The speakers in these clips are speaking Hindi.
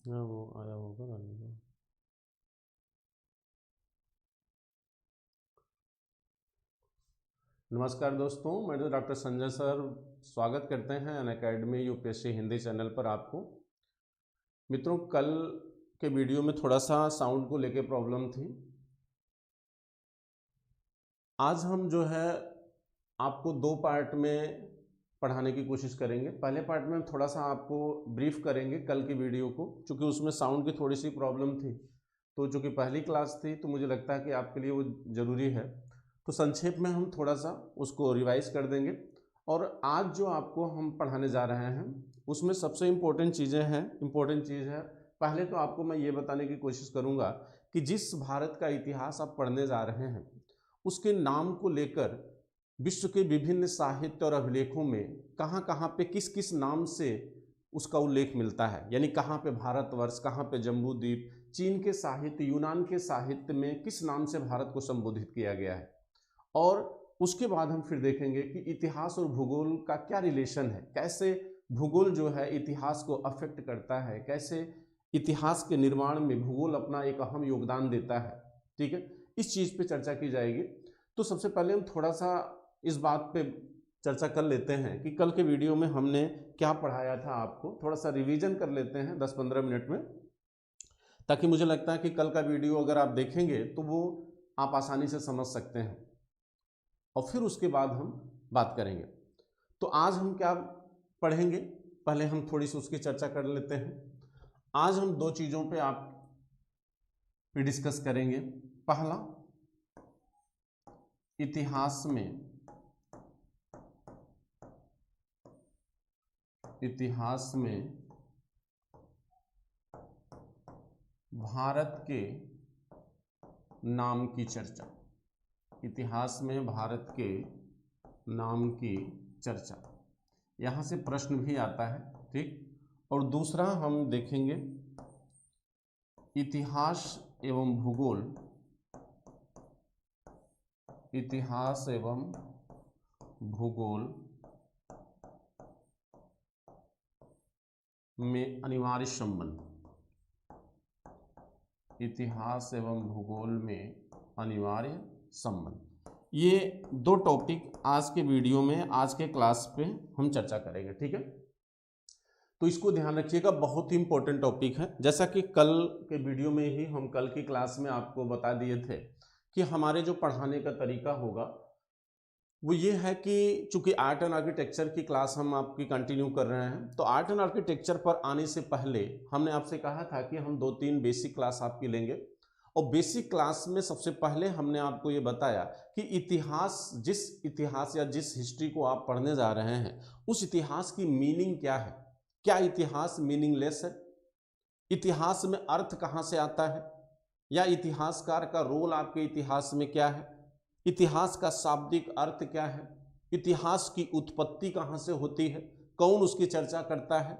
हाँ वो आया होगा रानी का। नमस्कार दोस्तों, मैं डॉक्टर संजय सर स्वागत करते हैं अनअकैडमी यूपीएससी हिंदी चैनल पर आपको। मित्रों, कल के वीडियो में थोड़ा सा साउंड को लेके प्रॉब्लम थी। आज हम जो है आपको दो पार्ट में पढ़ाने की कोशिश करेंगे। पहले पार्ट में हम थोड़ा सा आपको ब्रीफ करेंगे कल की वीडियो को, क्योंकि उसमें साउंड की थोड़ी सी प्रॉब्लम थी। तो चूँकि पहली क्लास थी तो मुझे लगता है कि आपके लिए वो ज़रूरी है। तो संक्षेप में हम थोड़ा सा उसको रिवाइज कर देंगे। और आज जो आपको हम पढ़ाने जा रहे हैं उसमें सबसे इम्पोर्टेंट चीज़ है। पहले तो आपको मैं ये बताने की कोशिश करूँगा कि जिस भारत का इतिहास आप पढ़ने जा रहे हैं उसके नाम को लेकर विश्व के विभिन्न साहित्य और अभिलेखों में कहाँ कहाँ पे किस किस नाम से उसका उल्लेख मिलता है। यानी कहाँ पे भारतवर्ष, कहाँ पे जम्बूद्वीप, चीन के साहित्य, यूनान के साहित्य में किस नाम से भारत को संबोधित किया गया है। और उसके बाद हम फिर देखेंगे कि इतिहास और भूगोल का क्या रिलेशन है, कैसे भूगोल जो है इतिहास को अफेक्ट करता है, कैसे इतिहास के निर्माण में भूगोल अपना एक अहम योगदान देता है। ठीक है, इस चीज़ पे चर्चा की जाएगी। तो सबसे पहले हम थोड़ा सा इस बात पे चर्चा कर लेते हैं कि कल के वीडियो में हमने क्या पढ़ाया था। आपको थोड़ा सा रिवीजन कर लेते हैं 10-15 मिनट में, ताकि मुझे लगता है कि कल का वीडियो अगर आप देखेंगे तो वो आप आसानी से समझ सकते हैं और फिर उसके बाद हम बात करेंगे। तो आज हम क्या पढ़ेंगे, पहले हम थोड़ी सी उसकी चर्चा कर लेते हैं। आज हम दो चीज़ों पे आप डिस्कस करेंगे। पहला, इतिहास में भारत के नाम की चर्चा। इतिहास में भारत के नाम की चर्चा, यहाँ से प्रश्न भी आता है। ठीक। और दूसरा हम देखेंगे इतिहास एवं भूगोल, इतिहास एवं भूगोल में अनिवार्य संबंध। इतिहास एवं भूगोल में अनिवार्य संबंध, ये दो टॉपिक आज के वीडियो में, आज के क्लास पे हम चर्चा करेंगे। ठीक है, तो इसको ध्यान रखिएगा, बहुत ही इंपॉर्टेंट टॉपिक है। जैसा कि कल के वीडियो में ही हम कल की क्लास में आपको बता दिए थे कि हमारे जो पढ़ाने का तरीका होगा वो ये है कि चूंकि आर्ट एंड आर्किटेक्चर की क्लास हम आपकी कंटिन्यू कर रहे हैं, तो आर्ट एंड आर्किटेक्चर पर आने से पहले हमने आपसे कहा था कि हम 2-3 बेसिक क्लास आपकी लेंगे। और बेसिक क्लास में सबसे पहले हमने आपको ये बताया कि इतिहास, जिस इतिहास या जिस हिस्ट्री को आप पढ़ने जा रहे हैं उस इतिहास की मीनिंग क्या है। क्या इतिहास मीनिंगलेस है? इतिहास में अर्थ कहाँ से आता है, या इतिहासकार का रोल आपके इतिहास में क्या है, इतिहास का शाब्दिक अर्थ क्या है, इतिहास की उत्पत्ति कहाँ से होती है, कौन उसकी चर्चा करता है,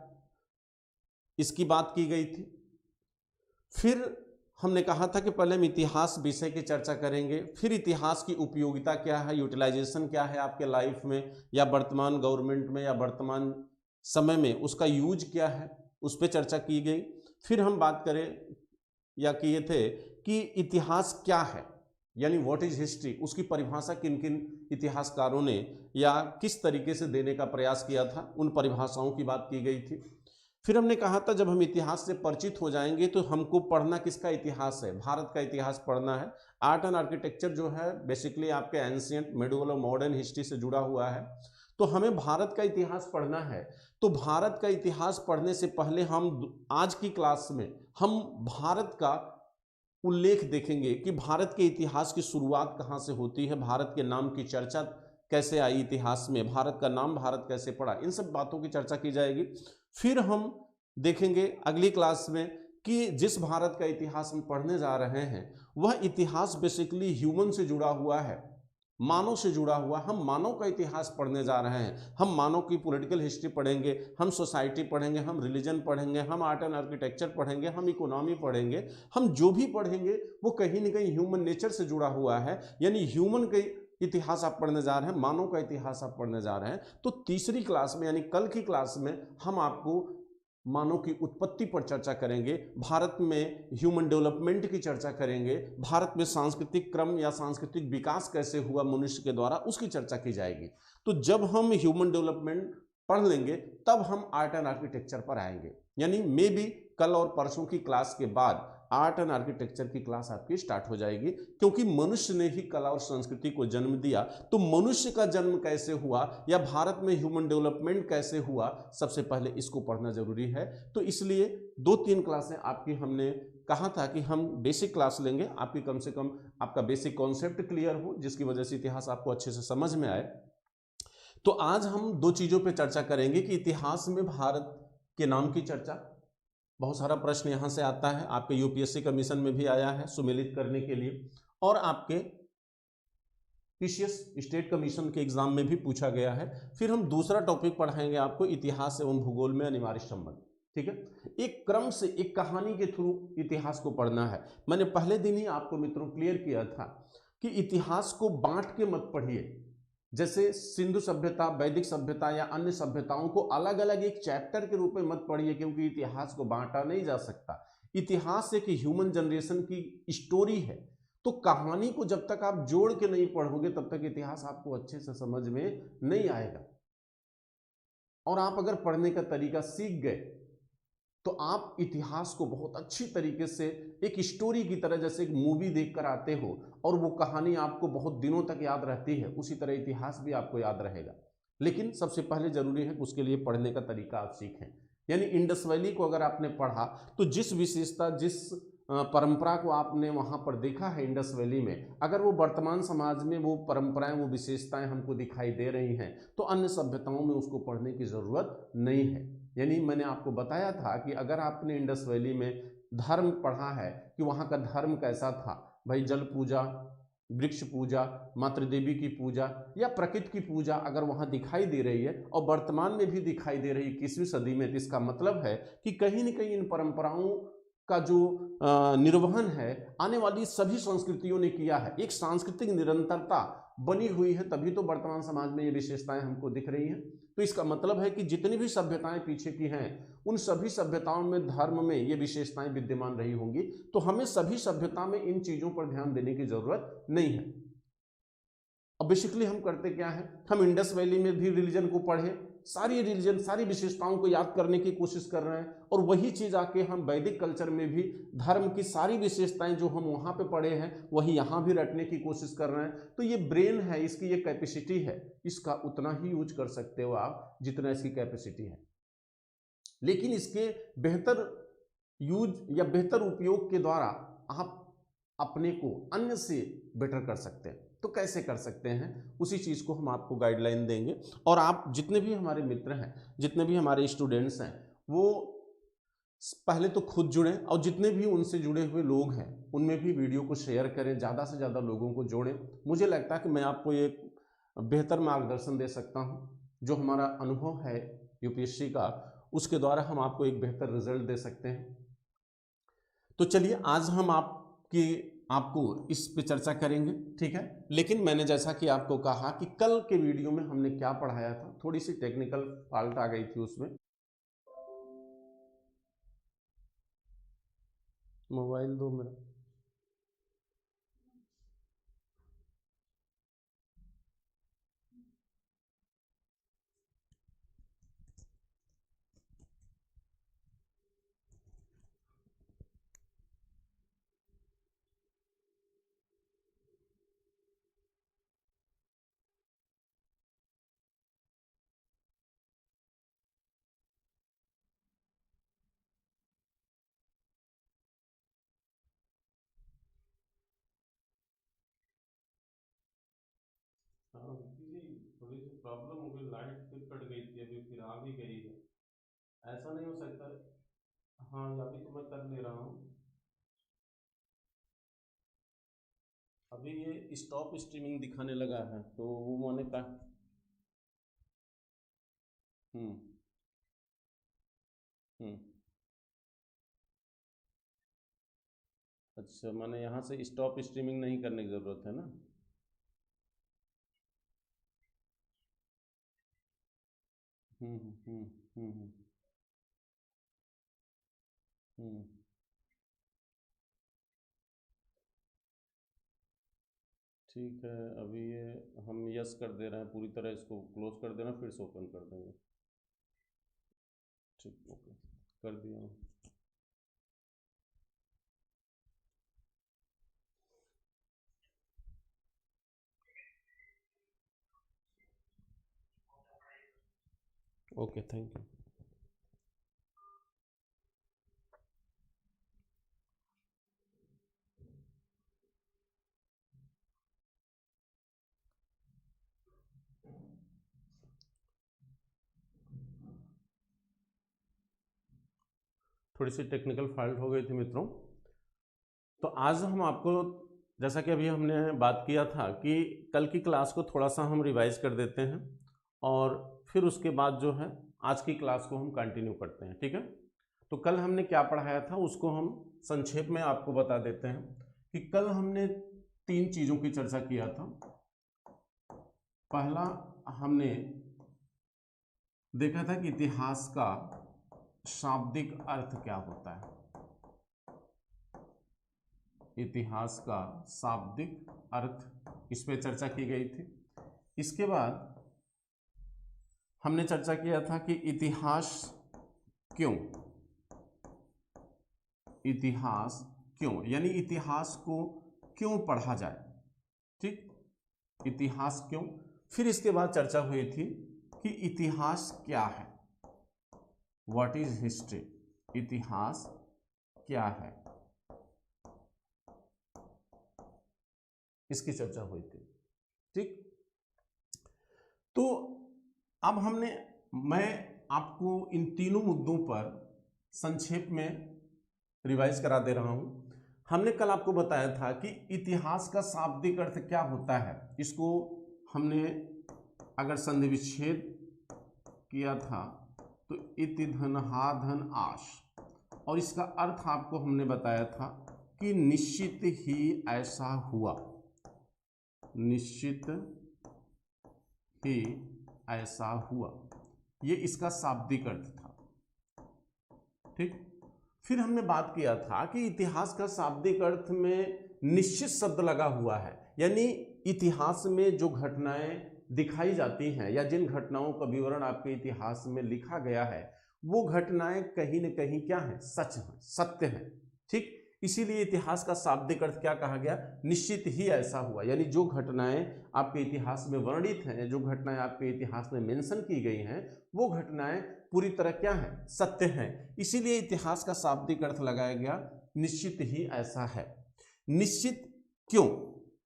इसकी बात की गई थी। फिर हमने कहा था कि पहले हम इतिहास विषय की चर्चा करेंगे, फिर इतिहास की उपयोगिता क्या है, यूटिलाइजेशन क्या है आपके लाइफ में या वर्तमान गवर्नमेंट में या वर्तमान समय में उसका यूज क्या है, उस पर चर्चा की गई। फिर हम बात करें या किए थे कि इतिहास क्या है, यानी व्हाट इज हिस्ट्री, उसकी परिभाषा किन किन इतिहासकारों ने या किस तरीके से देने का प्रयास किया था, उन परिभाषाओं की बात की गई थी। फिर हमने कहा था जब हम इतिहास से परिचित हो जाएंगे तो हमको पढ़ना किसका इतिहास है, भारत का इतिहास पढ़ना है। आर्ट एंड आर्किटेक्चर जो है बेसिकली आपके एंशिएंट, मिडिवल और मॉडर्न हिस्ट्री से जुड़ा हुआ है, तो हमें भारत का इतिहास पढ़ना है। तो भारत का इतिहास पढ़ने से पहले हम आज की क्लास में हम भारत का उल्लेख देखेंगे कि भारत के इतिहास की शुरुआत कहाँ से होती है, भारत के नाम की चर्चा कैसे आई इतिहास में, भारत का नाम भारत कैसे पड़ा, इन सब बातों की चर्चा की जाएगी। फिर हम देखेंगे अगली क्लास में कि जिस भारत का इतिहास हम पढ़ने जा रहे हैं वह इतिहास बेसिकली ह्यूमन से जुड़ा हुआ है, मानव से जुड़ा हुआ। हम मानव का इतिहास पढ़ने जा रहे हैं, हम मानव की पॉलिटिकल हिस्ट्री पढ़ेंगे, हम सोसाइटी पढ़ेंगे, हम रिलीजन पढ़ेंगे, हम आर्ट एंड आर्किटेक्चर पढ़ेंगे, हम इकोनॉमी पढ़ेंगे। हम जो भी पढ़ेंगे वो कहीं ना कहीं ह्यूमन नेचर से जुड़ा हुआ है, यानी ह्यूमन के इतिहास आप पढ़ने जा रहे हैं, मानव का इतिहास आप पढ़ने जा रहे हैं। तो तीसरी क्लास में यानी कल की क्लास में हम आपको मानव की उत्पत्ति पर चर्चा करेंगे, भारत में ह्यूमन डेवलपमेंट की चर्चा करेंगे, भारत में सांस्कृतिक क्रम या सांस्कृतिक विकास कैसे हुआ मनुष्य के द्वारा उसकी चर्चा की जाएगी। तो जब हम ह्यूमन डेवलपमेंट पढ़ लेंगे तब हम आर्ट एंड आर्किटेक्चर पर आएंगे, यानी मे बी कल और परसों की क्लास के बाद आर्ट एंड आर्किटेक्चर की क्लास आपकी स्टार्ट हो जाएगी, क्योंकि मनुष्य ने ही कला और संस्कृति को जन्म दिया। तो मनुष्य का जन्म कैसे हुआ या भारत में ह्यूमन डेवलपमेंट कैसे हुआ, सबसे पहले इसको पढ़ना जरूरी है। तो इसलिए 2-3 क्लासें आपकी हमने कहा था कि हम बेसिक क्लास लेंगे, आपकी कम से कम आपका बेसिक कॉन्सेप्ट क्लियर हो, जिसकी वजह से इतिहास आपको अच्छे से समझ में आए। तो आज हम 2 चीजों पर चर्चा करेंगे कि इतिहास में भारत के नाम की चर्चा, बहुत सारा प्रश्न यहां से आता है, आपके यूपीएससी कमीशन में भी आया है सुमेलित करने के लिए, और आपके पीसीएस स्टेट कमीशन के एग्जाम में भी पूछा गया है। फिर हम दूसरा टॉपिक पढ़ाएंगे आपको, इतिहास एवं भूगोल में अनिवार्य संबंध। ठीक है, एक क्रम से एक कहानी के थ्रू इतिहास को पढ़ना है। मैंने पहले दिन ही आपको मित्रों क्लियर किया था कि इतिहास को बांट के मत पढ़िए, जैसे सिंधु सभ्यता, वैदिक सभ्यता या अन्य सभ्यताओं को अलग अलग एक चैप्टर के रूप में मत पढ़िए, क्योंकि इतिहास को बांटा नहीं जा सकता। इतिहास एक ह्यूमन जनरेशन की स्टोरी है, तो कहानी को जब तक आप जोड़ के नहीं पढ़ोगे तब तक इतिहास आपको अच्छे से समझ में नहीं आएगा। और आप अगर पढ़ने का तरीका सीख गए तो आप इतिहास को बहुत अच्छी तरीके से एक स्टोरी की तरह, जैसे एक मूवी देखकर आते हो और वो कहानी आपको बहुत दिनों तक याद रहती है, उसी तरह इतिहास भी आपको याद रहेगा। लेकिन सबसे पहले जरूरी है कि उसके लिए पढ़ने का तरीका आप सीखें। यानी इंडस वैली को अगर आपने पढ़ा तो जिस विशेषता, जिस परंपरा को आपने वहां पर देखा है इंडस वैली में, अगर वो वर्तमान समाज में वो परंपराएं, वो विशेषताएं हमको दिखाई दे रही हैं, तो अन्य सभ्यताओं में उसको पढ़ने की जरूरत नहीं है। यानी मैंने आपको बताया था कि अगर आपने इंडस वैली में धर्म पढ़ा है कि वहां का धर्म कैसा था, भाई जल पूजा, वृक्ष पूजा, मातृ देवी की पूजा या प्रकृति की पूजा अगर वहां दिखाई दे रही है और वर्तमान में भी दिखाई दे रही है 21वीं सदी में, तो इसका मतलब है कि कहीं न कहीं इन परंपराओं का जो निर्वहन है आने वाली सभी संस्कृतियों ने किया है। एक सांस्कृतिक निरंतरता बनी हुई है, तभी तो वर्तमान समाज में ये विशेषताएं हमको दिख रही हैं। तो इसका मतलब है कि जितनी भी सभ्यताएं पीछे की हैं, उन सभी सभ्यताओं में धर्म में ये विशेषताएं विद्यमान रही होंगी। तो हमें सभी सभ्यता में इन चीजों पर ध्यान देने की जरूरत नहीं है। अब बेसिकली हम करते क्या है, हम इंडस वैली में भी रिलीजन को पढ़े, सारी रिलीजन, सारी विशेषताओं को याद करने की कोशिश कर रहे हैं, और वही चीज आके हम वैदिक कल्चर में भी धर्म की सारी विशेषताएं जो हम वहां पे पढ़े हैं वही यहां भी रटने की कोशिश कर रहे हैं। तो ये ब्रेन है, इसकी ये कैपेसिटी है, इसका उतना ही यूज कर सकते हो आप जितना इसकी कैपेसिटी है, लेकिन इसके बेहतर यूज या बेहतर उपयोग के द्वारा आप अपने को अन्य से बेटर कर सकते हैं। तो कैसे कर सकते हैं, उसी चीज को हम आपको गाइडलाइन देंगे। और आप जितने भी हमारे मित्र हैं, जितने भी हमारे स्टूडेंट्स हैं, वो पहले तो खुद जुड़ें, और जितने भी उनसे जुड़े हुए लोग हैं उनमें भी वीडियो को शेयर करें, ज़्यादा से ज़्यादा लोगों को जोड़ें। मुझे लगता है कि मैं आपको एक बेहतर मार्गदर्शन दे सकता हूँ, जो हमारा अनुभव है यूपीएससी का, उसके द्वारा हम आपको एक बेहतर रिजल्ट दे सकते हैं। तो चलिए आज हम आपको इस पे चर्चा करेंगे, ठीक है। लेकिन मैंने जैसा कि आपको कहा कि कल के वीडियो में हमने क्या पढ़ाया था, थोड़ी सी टेक्निकल फॉल्ट आ गई थी उसमें। मोबाइल दो मेरा। हाँ जी, थोड़ी सी प्रॉब्लम हो गई, लाइट फिर कट गई थी, अभी फिर आ भी गई है। ऐसा नहीं हो सकता। हाँ अभी तो मैं कर ले रहा हूँ। अभी ये स्टॉप स्ट्रीमिंग दिखाने लगा है, तो वो मैंने कहा। हम्म। हम्म। अच्छा, मैंने यहाँ से स्टॉप स्ट्रीमिंग नहीं करने की ज़रूरत है ना। हम्म। हम्म। हम्म। हम्म। ठीक है, अभी ये हम यस कर दे रहे हैं, पूरी तरह इसको क्लोज कर देना, फिर से ओपन कर देंगे। ठीक, ओके कर दिया। Okay, thank you. थोड़ी सी टेक्निकल फॉल्ट हो गई थी मित्रों। तो आज हम आपको, जैसा कि अभी हमने बात किया था कि कल की क्लास को थोड़ा सा हम रिवाइज कर देते हैं और फिर उसके बाद जो है आज की क्लास को हम कंटिन्यू करते हैं, ठीक है। तो कल हमने क्या पढ़ाया था उसको हम संक्षेप में आपको बता देते हैं कि कल हमने 3 चीज़ों की चर्चा किया था। पहला हमने देखा था कि इतिहास का शाब्दिक अर्थ क्या होता है। इतिहास का शाब्दिक अर्थ, इस पे चर्चा की गई थी। इसके बाद हमने चर्चा किया था कि इतिहास क्यों, इतिहास क्यों यानी इतिहास को क्यों पढ़ा जाए, ठीक, इतिहास क्यों। फिर इसके बाद चर्चा हुई थी कि इतिहास क्या है, व्हाट इज हिस्ट्री, इतिहास क्या है, इसकी चर्चा हुई थी, ठीक। तो अब मैं आपको इन तीनों मुद्दों पर संक्षेप में रिवाइज करा दे रहा हूं। हमने कल आपको बताया था कि इतिहास का शाब्दिक अर्थ क्या होता है। इसको हमने अगर संधि विच्छेद किया था तो इति धन हा धन आश, और इसका अर्थ आपको हमने बताया था कि निश्चित ही ऐसा हुआ, निश्चित ही ऐसा हुआ, ये इसका शाब्दिक अर्थ था, ठीक। फिर हमने बात किया था कि इतिहास का शाब्दिक अर्थ में निश्चित शब्द लगा हुआ है, यानी इतिहास में जो घटनाएं दिखाई जाती हैं या जिन घटनाओं का विवरण आपके इतिहास में लिखा गया है वो घटनाएं कहीं न कहीं क्या है, सच है, सत्य है, ठीक। इसीलिए इतिहास का शाब्दिक अर्थ क्या कहा गया, निश्चित ही ऐसा हुआ, यानी जो घटनाएं आपके इतिहास में वर्णित हैं, जो घटनाएं आपके इतिहास में मेंशन की गई हैं, वो घटनाएं पूरी तरह क्या है, सत्य हैं। इसीलिए इतिहास का शाब्दिक अर्थ लगाया गया निश्चित ही ऐसा है। निश्चित क्यों,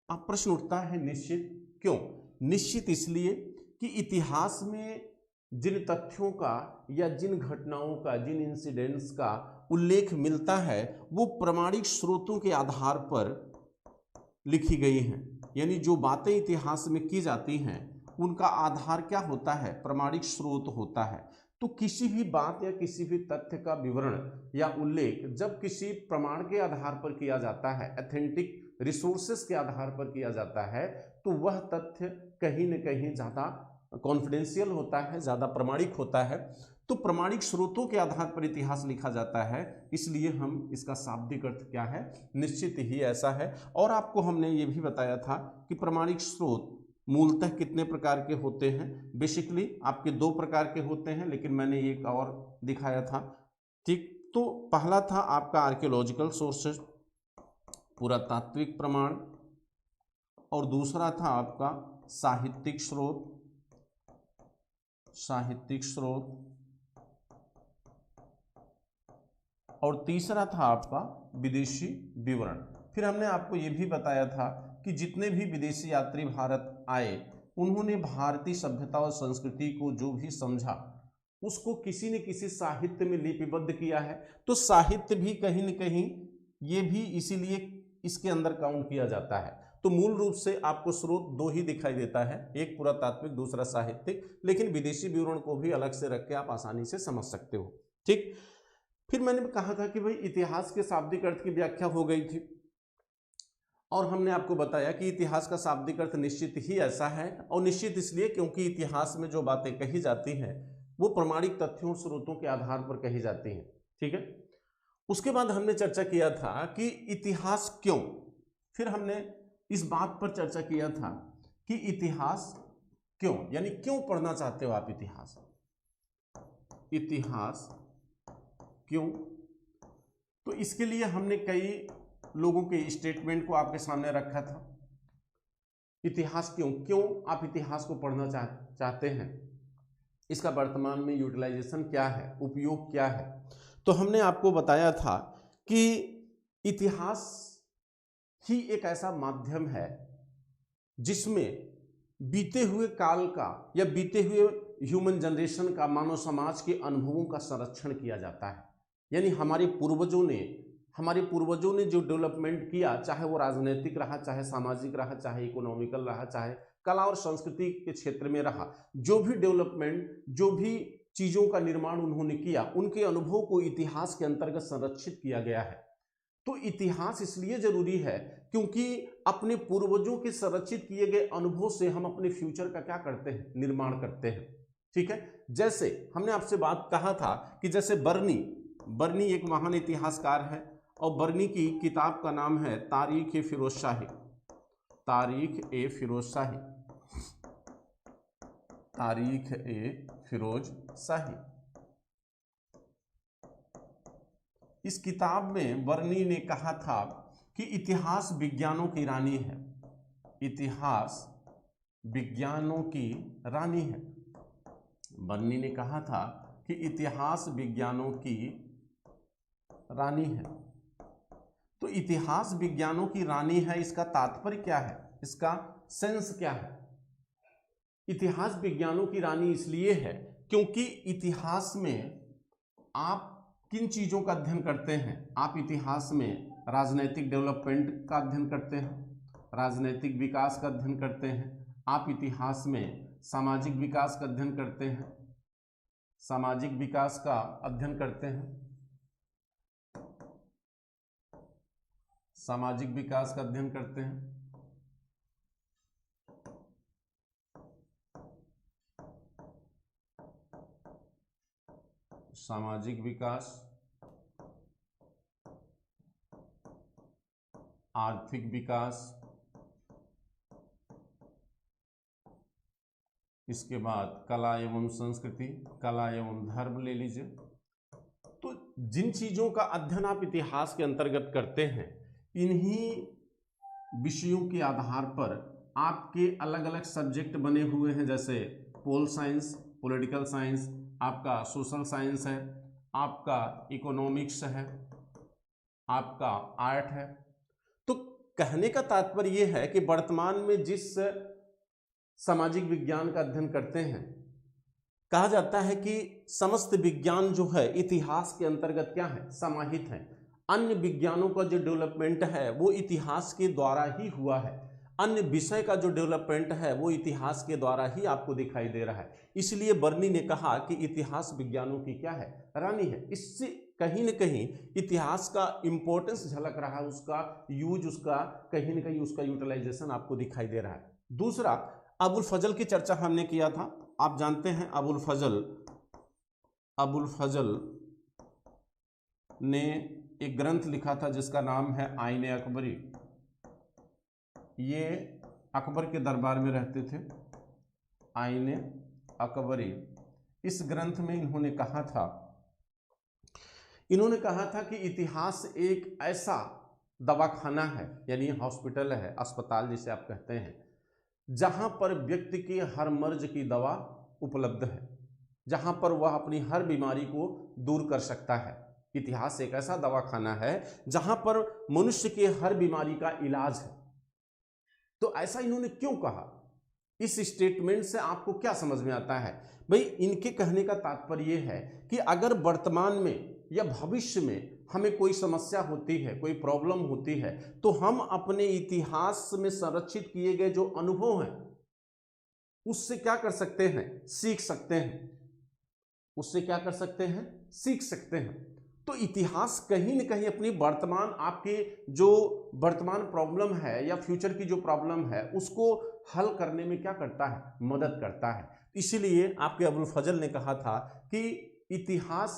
अब प्रश्न उठता है, निश्चित क्यों। निश्चित इसलिए कि इतिहास में जिन तथ्यों का या जिन घटनाओं का, जिन इंसिडेंट्स का उल्लेख मिलता है वो प्रमाणिक स्रोतों के आधार पर लिखी गई हैं, यानी जो बातें इतिहास में की जाती हैं उनका आधार क्या होता है, प्रमाणिक स्रोत होता है। तो किसी भी बात या किसी भी तथ्य का विवरण या उल्लेख जब किसी प्रमाण के आधार पर किया जाता है, ऑथेंटिक रिसोर्सेस के आधार पर किया जाता है, तो वह तथ्य कहीं न कहीं ज़्यादा कॉन्फिडेंशियल होता है, ज़्यादा प्रमाणिक होता है। तो प्रमाणिक स्रोतों के आधार पर इतिहास लिखा जाता है, इसलिए हम इसका शाब्दिक अर्थ क्या है, निश्चित ही ऐसा है। और आपको हमने ये भी बताया था कि प्रमाणिक स्रोत मूलतः कितने प्रकार के होते हैं। बेसिकली आपके 2 प्रकार के होते हैं, लेकिन मैंने एक और दिखाया था, ठीक। तो पहला था आपका आर्कियोलॉजिकल सोर्सेज, पुरातात्विक प्रमाण, और दूसरा था आपका साहित्यिक स्रोत, साहित्यिक स्रोत, और तीसरा था आपका विदेशी विवरण। फिर हमने आपको ये भी बताया था कि जितने भी विदेशी यात्री भारत आए उन्होंने भारतीय सभ्यता और संस्कृति को जो भी समझा उसको किसी न किसी साहित्य में लिपिबद्ध किया है। तो साहित्य भी कहीं न कहीं ये भी इसीलिए इसके अंदर काउंट किया जाता है। तो मूल रूप से आपको स्रोत 2 ही दिखाई देता है, एक पुरातात्विक, दूसरा साहित्यिक, लेकिन विदेशी विवरण को भी अलग से रख के आप आसानी से समझ सकते हो, ठीक। फिर मैंने कहा था कि भाई इतिहास के शाब्दिक अर्थ की व्याख्या हो गई थी और हमने आपको बताया कि इतिहास का शाब्दिक अर्थ निश्चित ही ऐसा है, और निश्चित इसलिए क्योंकि इतिहास में जो बातें कही जाती हैं वो प्रमाणिक तथ्यों और स्रोतों के आधार पर कही जाती हैं, ठीक है। उसके बाद हमने चर्चा किया था कि इतिहास क्यों, फिर हमने इस बात पर चर्चा किया था कि इतिहास क्यों, यानी क्यों पढ़ना चाहते हो आप इतिहास, इतिहास क्यों। तो इसके लिए हमने कई लोगों के स्टेटमेंट को आपके सामने रखा था। इतिहास क्यों, क्यों आप इतिहास को पढ़ना चाहते हैं, इसका वर्तमान में यूटिलाइजेशन क्या है, उपयोग क्या है। तो हमने आपको बताया था कि इतिहास ही एक ऐसा माध्यम है जिसमें बीते हुए काल का या बीते हुए ह्यूमन जनरेशन का, मानव समाज के अनुभवों का संरक्षण किया जाता है। यानी हमारे पूर्वजों ने जो डेवलपमेंट किया, चाहे वो राजनीतिक रहा, चाहे सामाजिक रहा, चाहे इकोनॉमिकल रहा, चाहे कला और संस्कृति के क्षेत्र में रहा, जो भी डेवलपमेंट, जो भी चीजों का निर्माण उन्होंने किया, उनके अनुभवों को इतिहास के अंतर्गत संरक्षित किया गया है। तो इतिहास इसलिए जरूरी है क्योंकि अपने पूर्वजों के संरक्षित किए गए अनुभव से हम अपने फ्यूचर का क्या करते हैं, निर्माण करते हैं। ठीक है, जैसे हमने आपसे बात कहा था कि जैसे बर्नी एक महान इतिहासकार है और बर्नी की किताब का नाम है तारीख ए फिरोज शाही, तारीख ए फिरोज शाही, तारीख ए फिरोज शाही। इस किताब में बर्नी ने कहा था कि इतिहास विज्ञानों की रानी है, इतिहास विज्ञानों की रानी है। बर्नी ने कहा था कि इतिहास विज्ञानों की रानी है। तो इतिहास विज्ञानों की रानी है, इसका तात्पर्य क्या है, इसका सेंस क्या है। इतिहास विज्ञानों की रानी इसलिए है क्योंकि इतिहास में आप किन चीजों का अध्ययन करते हैं। आप इतिहास में राजनैतिक डेवलपमेंट का अध्ययन करते हैं, राजनैतिक विकास का अध्ययन करते हैं। आप इतिहास में सामाजिक विकास का अध्ययन करते हैं, सामाजिक विकास का अध्ययन करते हैं, सामाजिक विकास का अध्ययन करते हैं। सामाजिक विकास, आर्थिक विकास, इसके बाद कला एवं संस्कृति, कला एवं धर्म ले लीजिए। तो जिन चीजों का अध्ययन आप इतिहास के अंतर्गत करते हैं, इन्हीं विषयों के आधार पर आपके अलग अलग सब्जेक्ट बने हुए हैं, जैसे पोल साइंस, पॉलिटिकल साइंस, आपका सोशल साइंस है, आपका इकोनॉमिक्स है, आपका आर्ट है। तो कहने का तात्पर्य यह है कि वर्तमान में जिस सामाजिक विज्ञान का अध्ययन करते हैं, कहा जाता है कि समस्त विज्ञान जो है इतिहास के अंतर्गत क्या है, समाहित है। अन्य विज्ञानों का जो डेवलपमेंट है वो इतिहास के द्वारा ही हुआ है, अन्य विषय का जो डेवलपमेंट है वो इतिहास के द्वारा ही आपको दिखाई दे रहा है। इसलिए बर्नी ने कहा कि इतिहास विज्ञानों की क्या है, रानी है। इससे कहीं न कहीं इतिहास का इंपॉर्टेंस झलक रहा है, उसका यूज, उसका कहीं न कहीं उसका यूटिलाइजेशन आपको दिखाई दे रहा है। दूसरा, अबुल फजल की चर्चा हमने किया था। आप जानते हैं अबुल फजल ने एक ग्रंथ लिखा था जिसका नाम है आईने अकबरी। ये अकबर के दरबार में रहते थे, आईने अकबरी। इस ग्रंथ में इन्होंने कहा था कि इतिहास एक ऐसा दवाखाना है, यानी हॉस्पिटल है, अस्पताल जिसे आप कहते हैं, जहां पर व्यक्ति की हर मर्ज की दवा उपलब्ध है, जहां पर वह अपनी हर बीमारी को दूर कर सकता है। इतिहास एक ऐसा दवाखाना है जहां पर मनुष्य के हर बीमारी का इलाज है। तो ऐसा इन्होंने क्यों कहा, इस स्टेटमेंट से आपको क्या समझ में आता है? भाई, इनके कहने का तात्पर्य यह है कि अगर वर्तमान में या भविष्य में हमें कोई समस्या होती है, कोई प्रॉब्लम होती है, तो हम अपने इतिहास में संरक्षित किए गए जो अनुभव हैं उससे क्या कर सकते हैं, सीख सकते हैं। उससे क्या कर सकते हैं, सीख सकते हैं। तो इतिहास कहीं न कहीं अपनी वर्तमान, आपके जो वर्तमान प्रॉब्लम है या फ्यूचर की जो प्रॉब्लम है उसको हल करने में क्या करता है, मदद करता है। इसीलिए आपके अबुल फजल ने कहा था कि इतिहास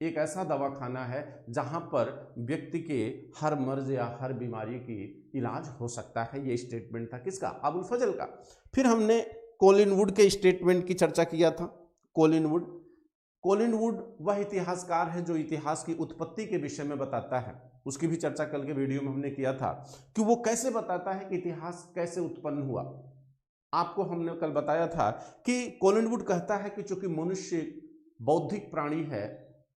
एक ऐसा दवाखाना है जहां पर व्यक्ति के हर मर्ज या हर बीमारी की इलाज हो सकता है। ये स्टेटमेंट था किसका? अबुल फजल का। फिर हमने कॉलिन वुड के स्टेटमेंट की चर्चा किया था। कॉलिन वुड वह इतिहासकार है जो इतिहास की उत्पत्ति के विषय में बताता है। उसकी भी चर्चा कल के वीडियो में हमने किया था कि वो कैसे बताता है कि इतिहास कैसे उत्पन्न हुआ। आपको हमने कल बताया था कि कॉलिन वुड कहता है कि चूंकि मनुष्य बौद्धिक प्राणी है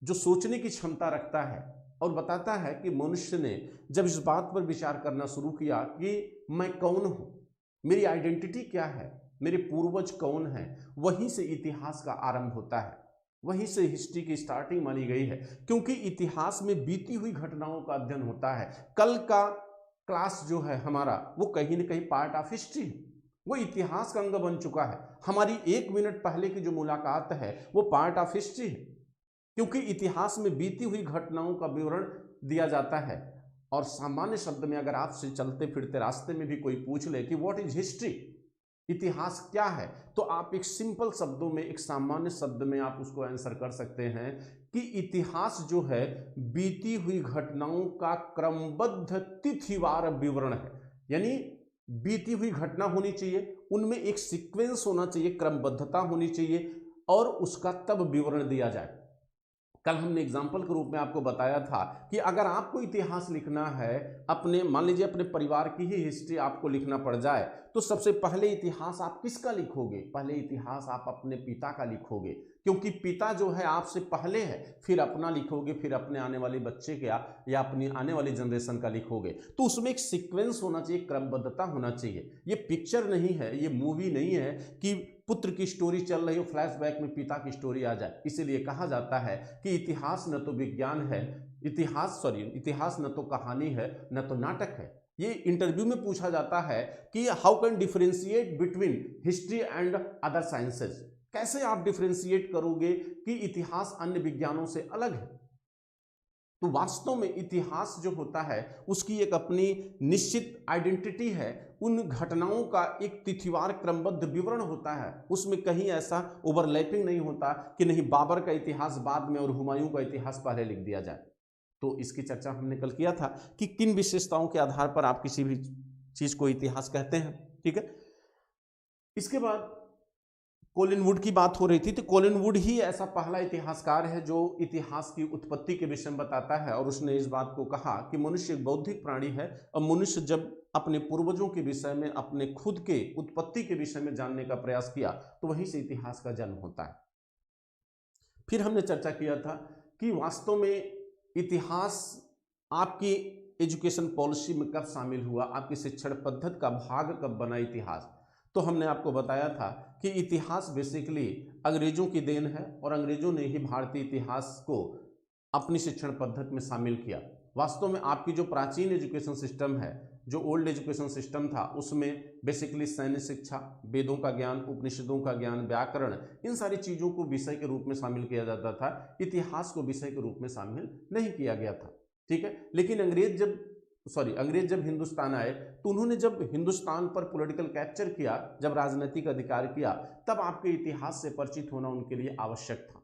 जो सोचने की क्षमता रखता है, और बताता है कि मनुष्य ने जब इस बात पर विचार करना शुरू किया कि मैं कौन हूं, मेरी आइडेंटिटी क्या है, मेरे पूर्वज कौन हैं, वहीं से इतिहास का आरंभ होता है, वहीं से हिस्ट्री की स्टार्टिंग मानी गई है। क्योंकि इतिहास में बीती हुई घटनाओं का अध्ययन होता है। कल का क्लास जो है हमारा, वो कहीं ना कहीं पार्ट ऑफ हिस्ट्री है, वो इतिहास का अंग बन चुका है। हमारी 1 मिनट पहले की जो मुलाकात है वो पार्ट ऑफ हिस्ट्री है, क्योंकि इतिहास में बीती हुई घटनाओं का विवरण दिया जाता है। और सामान्य शब्द में अगर आपसे चलते फिरते रास्ते में भी कोई पूछ ले कि व्हाट इज हिस्ट्री, इतिहास क्या है, तो आप एक सिंपल शब्दों में, एक सामान्य शब्द में आप उसको आंसर कर सकते हैं कि इतिहास जो है बीती हुई घटनाओं का क्रमबद्ध तिथिवार विवरण है। यानी बीती हुई घटना होनी चाहिए, उनमें एक सीक्वेंस होना चाहिए, क्रमबद्धता होनी चाहिए, और उसका तब विवरण दिया जाए। कल हमने एग्जाम्पल के रूप में आपको बताया था कि अगर आपको इतिहास लिखना है, अपने मान लीजिए अपने परिवार की ही हिस्ट्री आपको लिखना पड़ जाए, तो सबसे पहले इतिहास आप किसका लिखोगे? पहले इतिहास आप अपने पिता का लिखोगे, क्योंकि पिता जो है आपसे पहले है, फिर अपना लिखोगे, फिर अपने आने वाले बच्चे का या अपनी आने वाली जनरेशन का लिखोगे। तो उसमें एक सीक्वेंस होना चाहिए, क्रमबद्धता होना चाहिए। ये पिक्चर नहीं है, ये मूवी नहीं है कि पुत्र की स्टोरी चल रही हो, फ्लैशबैक में पिता की स्टोरी आ जाए। इसीलिए कहा जाता है कि इतिहास न तो विज्ञान है, इतिहास न तो कहानी है, न तो नाटक है। ये इंटरव्यू में पूछा जाता है कि how can differentiate between history and other sciences, कैसे आप डिफरेंशिएट करोगे कि इतिहास अन्य विज्ञानों से अलग है। तो वास्तव में इतिहास जो होता है उसकी एक अपनी निश्चित आइडेंटिटी है, उन घटनाओं का एक तिथिवार क्रमबद्ध विवरण होता है, उसमें कहीं ऐसा ओवरलैपिंग नहीं होता कि नहीं बाबर का इतिहास बाद में और हुमायूं का इतिहास पहले लिख दिया जाए। तो इसकी चर्चा हमने कल किया था कि किन विशेषताओं के आधार पर आप किसी भी चीज को इतिहास कहते हैं। ठीक है, इसके बाद कॉलिन वुड की बात हो रही थी, तो कॉलिन वुड ही ऐसा पहला इतिहासकार है जो इतिहास की उत्पत्ति के विषय में बताता है, और उसने इस बात को कहा कि मनुष्य एक बौद्धिक प्राणी है, और मनुष्य जब अपने पूर्वजों के विषय में, अपने खुद के उत्पत्ति के विषय में जानने का प्रयास किया, तो वहीं से इतिहास का जन्म होता है। फिर हमने चर्चा किया था कि वास्तव में इतिहास आपकी एजुकेशन पॉलिसी में कब शामिल हुआ, आपकी शिक्षण पद्धति का भाग कब बना इतिहास। तो हमने आपको बताया था कि इतिहास बेसिकली अंग्रेजों की देन है, और अंग्रेजों ने ही भारतीय इतिहास को अपनी शिक्षण पद्धति में शामिल किया। वास्तव में आपकी जो प्राचीन एजुकेशन सिस्टम है, जो ओल्ड एजुकेशन सिस्टम था, उसमें बेसिकली सैन्य शिक्षा, वेदों का ज्ञान, उपनिषदों का ज्ञान, व्याकरण, इन सारी चीज़ों को विषय के रूप में शामिल किया जाता था, इतिहास को विषय के रूप में शामिल नहीं किया गया था। ठीक है, लेकिन अंग्रेज जब हिंदुस्तान आए, तो उन्होंने जब हिंदुस्तान पर पॉलिटिकल कैप्चर किया, जब राजनीतिक अधिकार किया, तब आपके इतिहास से परिचित होना उनके लिए आवश्यक था।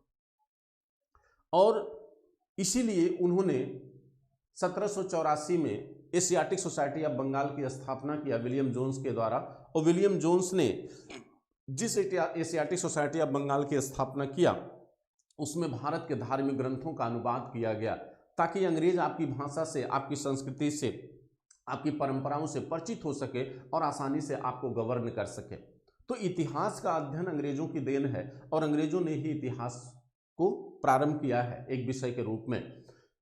और इसीलिए उन्होंने 1784 में एशियाटिक सोसाइटी ऑफ बंगाल की स्थापना किया विलियम जोन्स के द्वारा। और विलियम जोन्स ने जिस एशियाटिक सोसाइटी ऑफ बंगाल की स्थापना किया, उसमें भारत के धार्मिक ग्रंथों का अनुवाद किया गया, ताकि अंग्रेज आपकी भाषा से, आपकी संस्कृति से, आपकी परंपराओं से परिचित हो सके और आसानी से आपको गवर्न कर सके। तो इतिहास का अध्ययन अंग्रेजों की देन है, और अंग्रेजों ने ही इतिहास को प्रारंभ किया है एक विषय के रूप में।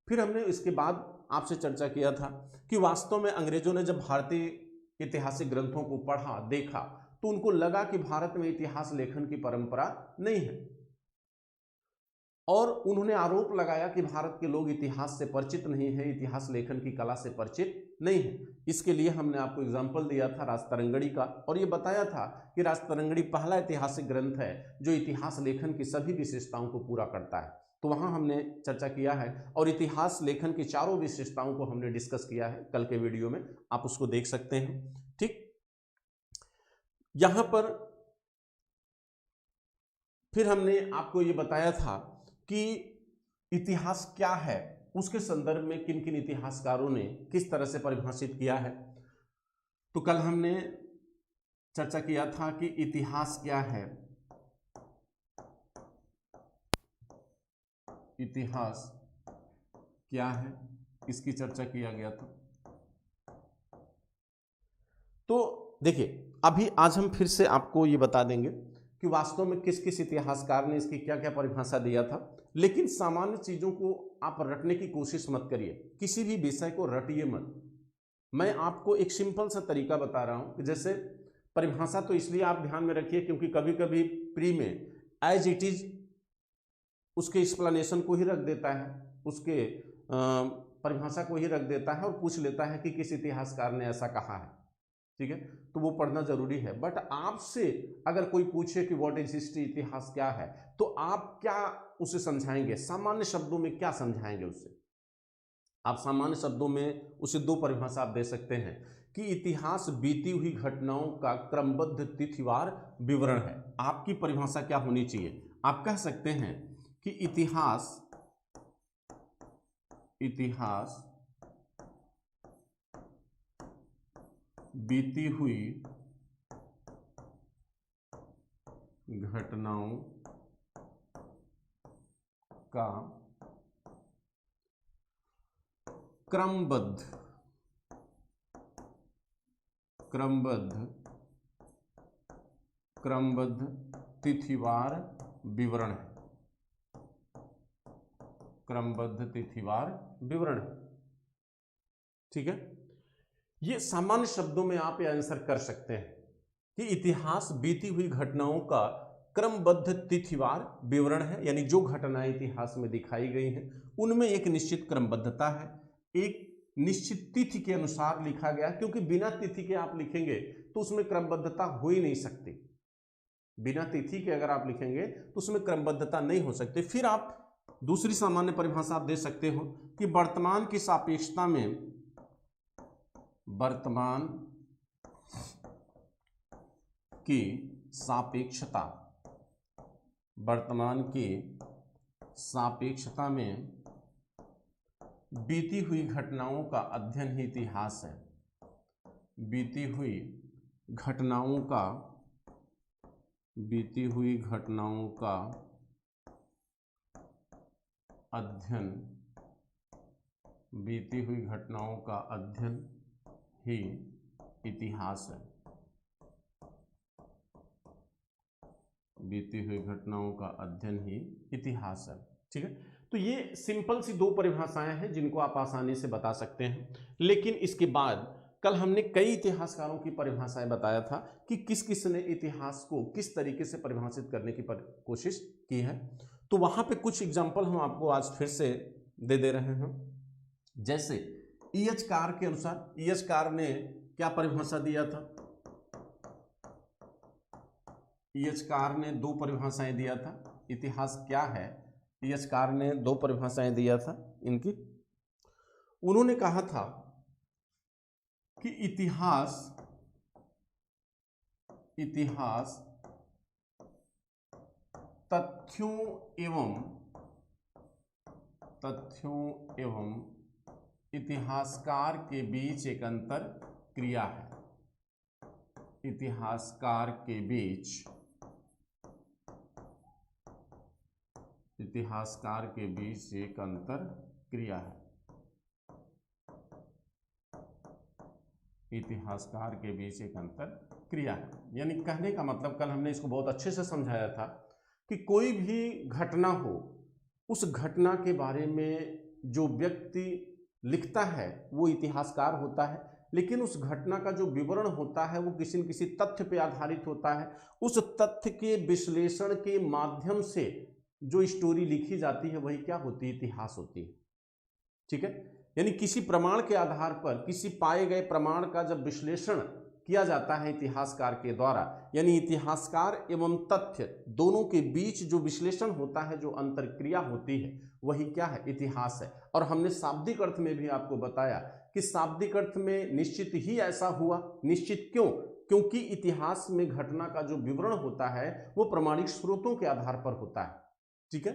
फिर हमने इसके बाद आपसे चर्चा किया था कि वास्तव में अंग्रेजों ने जब भारतीय ऐतिहासिक ग्रंथों को पढ़ा, देखा, तो उनको लगा कि भारत में इतिहास लेखन की परंपरा नहीं है, और उन्होंने आरोप लगाया कि भारत के लोग इतिहास से परिचित नहीं है, इतिहास लेखन की कला से परिचित नहीं है। इसके लिए हमने आपको एग्जाम्पल दिया था राजतरंगड़ी का, और ये बताया था कि राजतरंगड़ी पहला ऐतिहासिक ग्रंथ है जो इतिहास लेखन की सभी विशेषताओं को पूरा करता है। तो वहां हमने चर्चा किया है, और इतिहास लेखन की चारों विशेषताओं को हमने डिस्कस किया है कल के वीडियो में, आप उसको देख सकते हैं। ठीक, यहां पर फिर हमने आपको ये बताया था कि इतिहास क्या है उसके संदर्भ में किन किन इतिहासकारों ने किस तरह से परिभाषित किया है। तो कल हमने चर्चा किया था कि इतिहास क्या है, इतिहास क्या है, इसकी चर्चा किया गया था। तो देखिए अभी आज हम फिर से आपको ये बता देंगे कि वास्तव में किस किस इतिहासकार ने इसकी क्या क्या परिभाषा दिया था। लेकिन सामान्य चीजों को आप रटने की कोशिश मत करिए, किसी भी विषय को रटिए मत। मैं आपको एक सिंपल सा तरीका बता रहा हूं कि जैसे परिभाषा तो इसलिए आप ध्यान में रखिए क्योंकि कभी कभी प्री में एज इट इज उसके एक्सप्लेनेशन को ही रख देता है, उसके परिभाषा को ही रख देता है और पूछ लेता है कि किस इतिहासकार ने ऐसा कहा है। ठीक है, तो वो पढ़ना जरूरी है। बट आपसे अगर कोई पूछे कि व्हाट इज हिस्ट्री, इतिहास क्या है, तो आप क्या उसे समझाएंगे, सामान्य शब्दों में क्या समझाएंगे उससे। आप सामान्य शब्दों में उसे दो परिभाषा आप दे सकते हैं कि इतिहास बीती हुई घटनाओं का क्रमबद्ध तिथिवार विवरण है। आपकी परिभाषा क्या होनी चाहिए, आप कह सकते हैं कि इतिहास बीती हुई घटनाओं का क्रमबद्ध तिथिवार विवरण है, क्रमबद्ध तिथिवार विवरण है। ठीक है, ये सामान्य शब्दों में आप ये आंसर कर सकते हैं कि इतिहास बीती हुई घटनाओं का क्रमबद्ध तिथिवार विवरण है, यानी जो घटनाएं इतिहास में दिखाई गई हैं उनमें एक निश्चित क्रमबद्धता है, एक निश्चित तिथि के अनुसार लिखा गया, क्योंकि बिना तिथि के आप लिखेंगे तो उसमें क्रमबद्धता हो ही नहीं सकती। बिना तिथि के अगर आप लिखेंगे तो उसमें क्रमबद्धता नहीं हो सकती। फिर आप दूसरी सामान्य परिभाषा आप दे सकते हो कि वर्तमान की सापेक्षता में, वर्तमान की सापेक्षता, वर्तमान की सापेक्षता में बीती हुई घटनाओं का अध्ययन ही इतिहास है। बीती हुई घटनाओं का अध्ययन, बीती हुई घटनाओं का अध्ययन ही इतिहास है। बीती हुई घटनाओं का अध्ययन ही इतिहास है। ठीक है, तो ये सिंपल सी दो परिभाषाएं हैं जिनको आप आसानी से बता सकते हैं। लेकिन इसके बाद कल हमने कई इतिहासकारों की परिभाषाएं बताया था कि किस किस ने इतिहास को किस तरीके से परिभाषित करने की कोशिश की है। तो वहां पे कुछ एग्जाम्पल हम आपको आज फिर से दे रहे हैं। जैसे ई.एच. कार के अनुसार, ई.एच. कार ने क्या परिभाषा दिया था, ई.एच. कार ने दो परिभाषाएं दिया था। इतिहास क्या है, ई.एच. कार ने दो परिभाषाएं दिया था इनकी। उन्होंने कहा था कि इतिहास तथ्यों एवं इतिहासकार के बीच एक अंतर क्रिया है। इतिहासकार के बीच एक अंतर क्रिया है। इतिहासकार के बीच एक अंतर क्रिया है, यानी कहने का मतलब, कल हमने इसको बहुत अच्छे से समझाया था कि कोई भी घटना हो, उस घटना के बारे में जो व्यक्ति लिखता है वो इतिहासकार होता है, लेकिन उस घटना का जो विवरण होता है वो किसी न किसी तथ्य पे आधारित होता है। उस तथ्य के विश्लेषण के माध्यम से जो स्टोरी लिखी जाती है वही क्या होती है, इतिहास होती है। ठीक है, यानी किसी प्रमाण के आधार पर, किसी पाए गए प्रमाण का जब विश्लेषण किया जाता है इतिहासकार के द्वारा, यानी इतिहासकार एवं तथ्य दोनों के बीच जो विश्लेषण होता है, जो अंतरक्रिया होती है, वही क्या है, इतिहास है। और हमने शाब्दिक अर्थ में भी आपको बताया कि शाब्दिक अर्थ में निश्चित ही ऐसा हुआ। निश्चित क्यों? क्योंकि इतिहास में घटना का जो विवरण होता है वो प्रमाणिक स्रोतों के आधार पर होता है। ठीक है,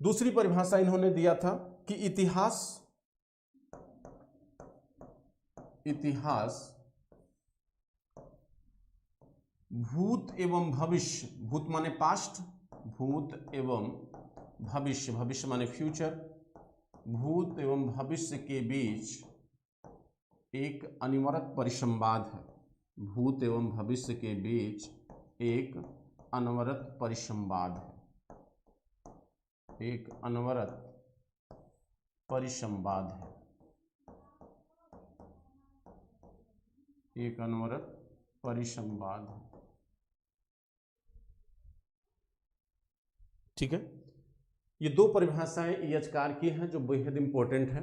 दूसरी परिभाषा इन्होंने दिया था कि इतिहास भूत एवं भविष्य, भूत माने पास्ट, भूत एवं भविष्य, भविष्य माने फ्यूचर, भूत एवं भविष्य के बीच एक अनवरत परिसंवाद है। भूत एवं भविष्य के बीच एक अनवरत परिसंवाद है, एक अनवरत परिसंवाद है, एक अनवरत परिसंवाद है। ठीक है, ये दो परिभाषाएं ईएचकार की हैं जो बेहद इंपॉर्टेंट है।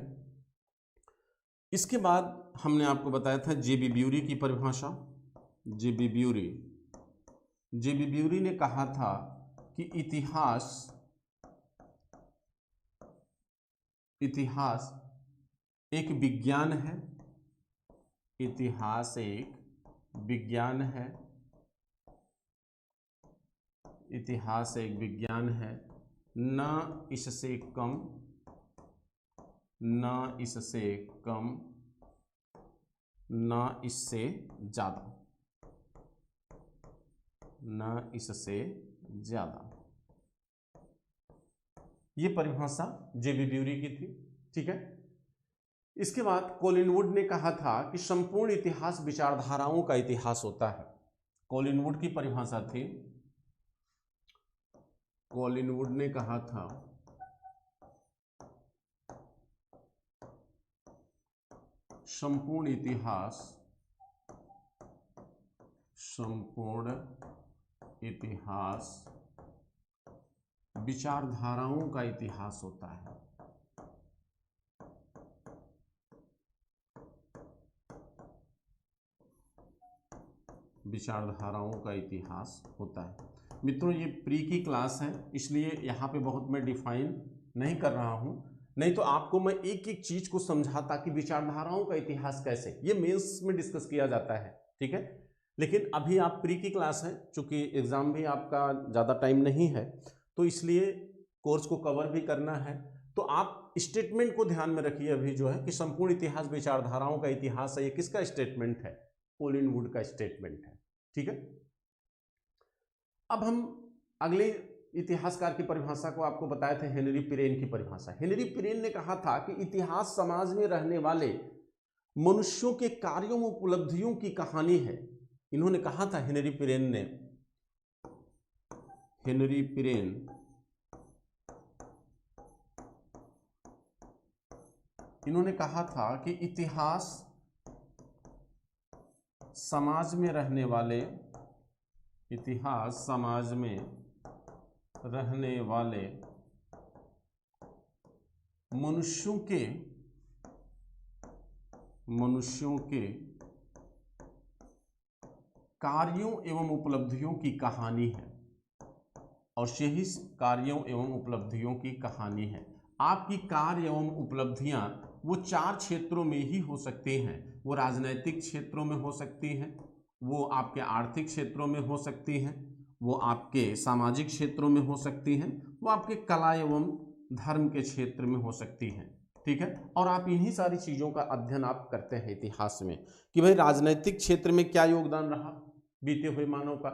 इसके बाद हमने आपको बताया था जेबी ब्यूरी की परिभाषा। जेबी ब्यूरी ने कहा था कि इतिहास एक विज्ञान है, इतिहास एक विज्ञान है, इतिहास एक विज्ञान है, न इससे कम, न इससे कम, न इससे ज्यादा, न इससे ज्यादा। ये परिभाषा जेबी ब्यूरी की थी। ठीक है, इसके बाद कॉलिन वुड ने कहा था कि संपूर्ण इतिहास विचारधाराओं का इतिहास होता है। कॉलिन वुड की परिभाषा थी, कॉलिन वुड ने कहा था संपूर्ण इतिहास विचारधाराओं का इतिहास होता है। विचारधाराओं का इतिहास होता है। मित्रों, ये प्री की क्लास है, इसलिए यहाँ पे बहुत मैं डिफाइन नहीं कर रहा हूँ, नहीं तो आपको मैं एक एक चीज को समझाता कि विचारधाराओं का इतिहास कैसे, ये मेंस में डिस्कस किया जाता है। ठीक है, लेकिन अभी आप प्री की क्लास है, चूंकि एग्जाम भी आपका ज़्यादा टाइम नहीं है, तो इसलिए कोर्स को कवर भी करना है। तो आप स्टेटमेंट को ध्यान में रखिए अभी जो है कि संपूर्ण इतिहास विचारधाराओं का इतिहास है, ये किसका स्टेटमेंट है? कॉलिन वुड का स्टेटमेंट है। ठीक है, अब हम अगले इतिहासकार की परिभाषा को आपको बताए थे, हेनरी पिरेन की परिभाषा। हेनरी पिरेन ने कहा था कि इतिहास समाज में रहने वाले मनुष्यों के कार्यों में उपलब्धियों की कहानी है। इन्होंने कहा था हेनरी पिरेन ने, हेनरी पिरेन इन्होंने कहा था कि इतिहास समाज में रहने वाले, इतिहास समाज में रहने वाले मनुष्यों के कार्यों एवं उपलब्धियों की कहानी है, और यही कार्यों एवं उपलब्धियों की कहानी है। आपकी कार्य एवं उपलब्धियां वो चार क्षेत्रों में ही हो सकती हैं। वो राजनैतिक क्षेत्रों में हो सकती हैं, वो आपके आर्थिक क्षेत्रों में हो सकती हैं, वो आपके सामाजिक क्षेत्रों में हो सकती हैं, वो आपके कला एवं धर्म के क्षेत्र में हो सकती हैं। ठीक है, और आप इन्हीं सारी चीज़ों का अध्ययन आप करते हैं इतिहास में कि भाई राजनैतिक क्षेत्र में क्या योगदान रहा बीते हुए मानव का,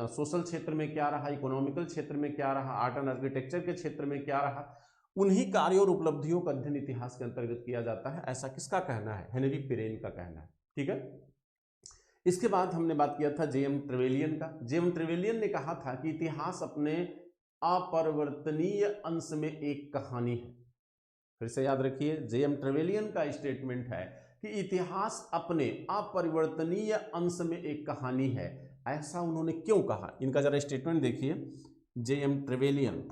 सोशल क्षेत्र में क्या रहा, इकोनॉमिकल क्षेत्र में क्या रहा, आर्ट एंड आर्किटेक्चर के क्षेत्र में क्या रहा, उन्हीं कार्यों और उपलब्धियों का अध्ययन इतिहास के अंतर्गत किया जाता है। ऐसा किसका कहना है? हेनरी पिरेन का कहना है। ठीक है, इसके बाद हमने बात किया था जेएम ट्रेवेलियन का। जेएम ट्रेवेलियन ने कहा था कि इतिहास अपने अपरिवर्तनीय अंश में एक कहानी है। फिर से याद रखिए, जेएम ट्रेवेलियन का स्टेटमेंट है कि इतिहास अपने अपरिवर्तनीय अंश में एक कहानी है। ऐसा उन्होंने क्यों कहा? इनका जरा स्टेटमेंट देखिए। जेएम ट्रेवेलियन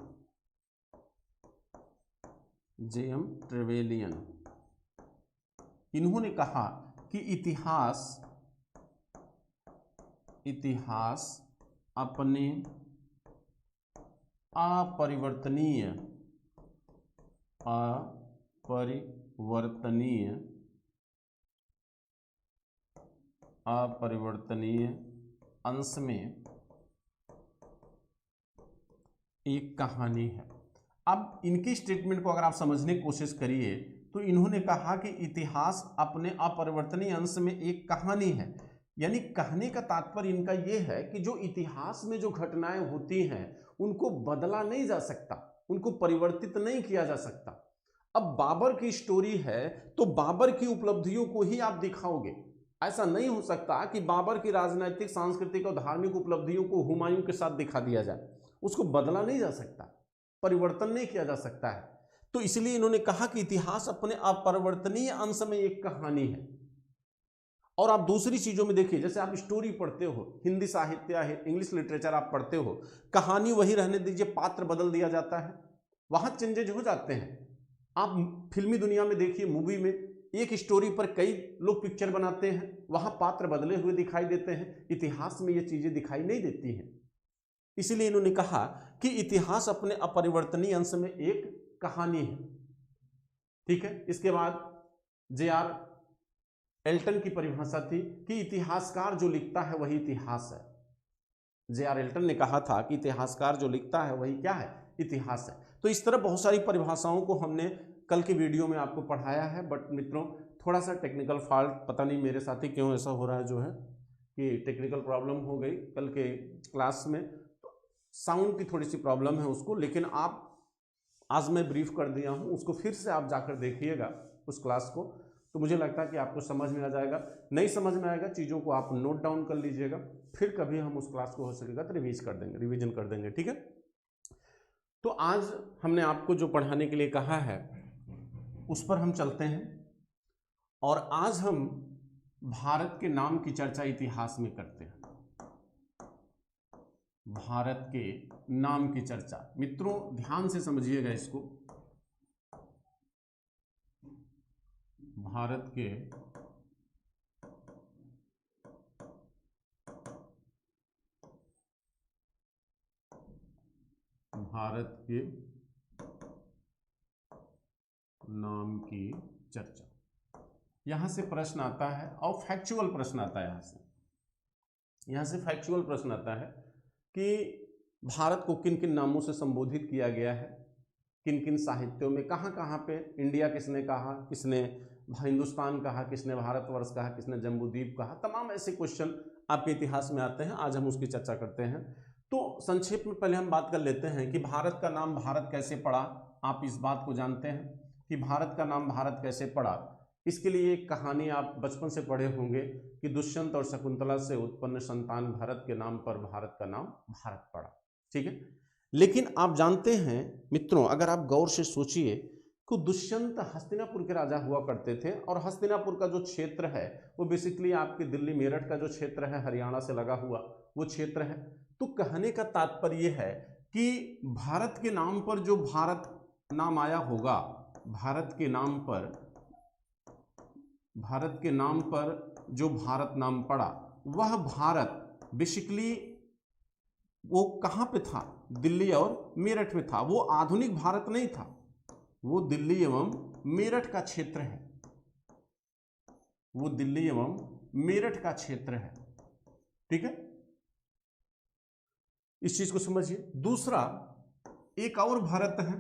इन्होंने कहा कि इतिहास अपने अपरिवर्तनीय अंश में एक कहानी है। अब इनकी स्टेटमेंट को अगर आप समझने की कोशिश करिए तो इन्होंने कहा कि इतिहास अपने अपरिवर्तनीय अंश में एक कहानी है। यानी कहने का तात्पर्य इनका यह है कि जो इतिहास में जो घटनाएं होती हैं उनको बदला नहीं जा सकता, उनको परिवर्तित नहीं किया जा सकता। अब बाबर की स्टोरी है तो बाबर की उपलब्धियों को ही आप दिखाओगे। ऐसा नहीं हो सकता कि बाबर की राजनीतिक, सांस्कृतिक और धार्मिक उपलब्धियों को हुमायूं के साथ दिखा दिया जाए। उसको बदला नहीं जा सकता, परिवर्तन नहीं किया जा सकता है। तो इसलिए इन्होंने कहा कि इतिहास अपने अपरिवर्तनीय अंश में एक कहानी है। और आप दूसरी चीजों में देखिए, जैसे आप स्टोरी पढ़ते हो, हिंदी साहित्य, इंग्लिश लिटरेचर आप पढ़ते हो, कहानी वही रहने दीजिए, पात्र बदल दिया जाता है, वहां चेंजेज हो जाते हैं। आप फिल्मी दुनिया में देखिए, मूवी में एक स्टोरी पर कई लोग पिक्चर बनाते हैं, वहां पात्र बदले हुए दिखाई देते हैं। इतिहास में ये चीजें दिखाई नहीं देती हैं। इसलिए इन्होंने कहा कि इतिहास अपने अपरिवर्तनीय अंश में एक कहानी है। ठीक है। इसके बाद जे.आर. एल्टन की परिभाषा थी कि इतिहासकार जो लिखता है वही इतिहास है। जे.आर. एल्टन ने कहा था कि इतिहासकार जो लिखता है वही क्या है, इतिहास है। तो इस तरह बहुत सारी परिभाषाओं को हमने कल के वीडियो में आपको पढ़ाया है। बट मित्रों, थोड़ा सा टेक्निकल फॉल्ट, पता नहीं मेरे साथ ही क्यों ऐसा हो रहा है, जो है कि टेक्निकल प्रॉब्लम हो गई कल के क्लास में, साउंड की थोड़ी सी प्रॉब्लम है उसको। लेकिन आप आज मैं ब्रीफ कर दिया हूँ, उसको फिर से आप जाकर देखिएगा उस क्लास को, तो मुझे लगता है कि आपको समझ में आ जाएगा। नहीं समझ में आएगा, चीज़ों को आप नोट डाउन कर लीजिएगा, फिर कभी हम उस क्लास को हो सकेगा तो रिवीजन कर देंगे। ठीक है। तो आज हमने आपको जो पढ़ाने के लिए कहा है उस पर हम चलते हैं। और आज हम भारत के नाम की चर्चा इतिहास में करते हैं। भारत के नाम की चर्चा, मित्रों ध्यान से समझिएगा इसको। भारत के नाम की चर्चा, यहां से प्रश्न आता है और फैक्चुअल प्रश्न आता है। यहां से फैक्चुअल प्रश्न आता है कि भारत को किन किन नामों से संबोधित किया गया है, किन किन साहित्यों में, कहाँ कहाँ पे इंडिया किसने कहा, किसने हिंदुस्तान कहा, किसने भारतवर्ष कहा, किसने जम्बूद्वीप कहा। तमाम ऐसे क्वेश्चन आपके इतिहास में आते हैं। आज हम उसकी चर्चा करते हैं। तो संक्षेप में पहले हम बात कर लेते हैं कि भारत का नाम भारत कैसे पड़ा। आप इस बात को जानते हैं कि भारत का नाम भारत कैसे पड़ा। इसके लिए एक कहानी आप बचपन से पढ़े होंगे कि दुष्यंत और शकुंतला से उत्पन्न संतान भरत के नाम पर भारत का नाम भारत पड़ा। ठीक है। लेकिन आप जानते हैं मित्रों, अगर आप गौर से सोचिए कि दुष्यंत हस्तिनापुर के राजा हुआ करते थे, और हस्तिनापुर का जो क्षेत्र है वो बेसिकली आपके दिल्ली मेरठ का जो क्षेत्र है, हरियाणा से लगा हुआ वो क्षेत्र है। तो कहने का तात्पर्य है कि भारत के नाम पर जो भारत नाम आया होगा, भारत के नाम पर जो भारत नाम पड़ा, वह भारत बेसिकली वो कहाँ पे था, दिल्ली और मेरठ में था। वो आधुनिक भारत नहीं था, वो दिल्ली एवं मेरठ का क्षेत्र है। वो दिल्ली एवं मेरठ का क्षेत्र है। ठीक है, इस चीज को समझिए। दूसरा, एक और भारत है,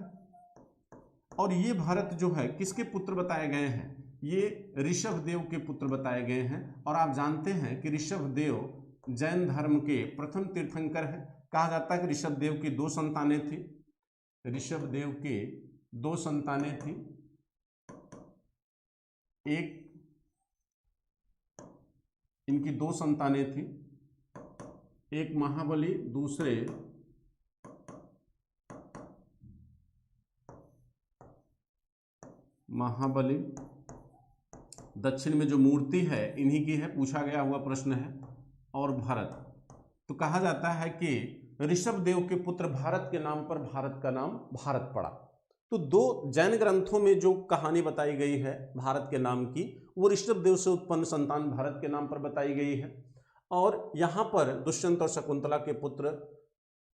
और ये भारत जो है किसके पुत्र बताए गए हैं, ये ऋषभदेव के पुत्र बताए गए हैं। और आप जानते हैं कि ऋषभदेव जैन धर्म के प्रथम तीर्थंकर हैं। कहा जाता है कि ऋषभदेव की दो संतानें थी, ऋषभदेव की दो संतानें थी, एक इनकी दो संतानें थी, एक महाबली, दूसरे महाबली। दक्षिण में जो मूर्ति है इन्हीं की है, पूछा गया हुआ प्रश्न है। और भारत, तो कहा जाता है कि ऋषभदेव के पुत्र भारत के नाम पर भारत का नाम भारत पड़ा। तो दो जैन ग्रंथों में जो कहानी बताई गई है भारत के नाम की, वो ऋषभदेव से उत्पन्न संतान भारत के नाम पर बताई गई है। और यहाँ पर दुष्यंत और शकुंतला के पुत्र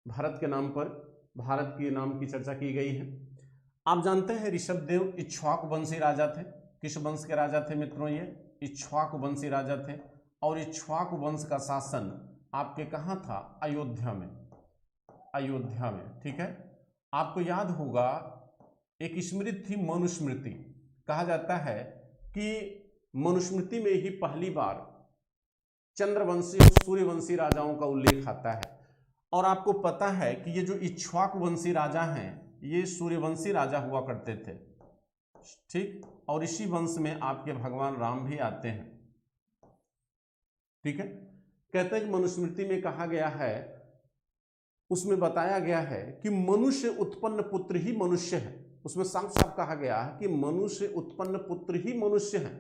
भारत के नाम पर भारत के नाम की चर्चा की गई है। आप जानते हैं ऋषभदेव इक्ष्वाकु वंशी राजा थे। किस वंश के राजा थे मित्रों? ये इक्ष्वाकु वंशी राजा थे। और इक्ष्वाकु वंश का शासन आपके कहाँ था? अयोध्या में। अयोध्या में। ठीक है, आपको याद होगा एक स्मृति थी मनुस्मृति। कहा जाता है कि मनुस्मृति में ही पहली बार चंद्रवंशी और सूर्यवंशी राजाओं का उल्लेख आता है। और आपको पता है कि ये जो इक्ष्वाकु वंशी राजा हैं ये सूर्यवंशी राजा हुआ करते थे। ठीक, और इसी वंश में आपके भगवान राम भी आते हैं। ठीक है, कहते हैं कि मनुस्मृति में कहा गया है, उसमें बताया गया है कि मनुष्य उत्पन्न पुत्र ही मनुष्य है। उसमें साफ साफ कहा गया है कि मनुष्य उत्पन्न पुत्र ही मनुष्य है।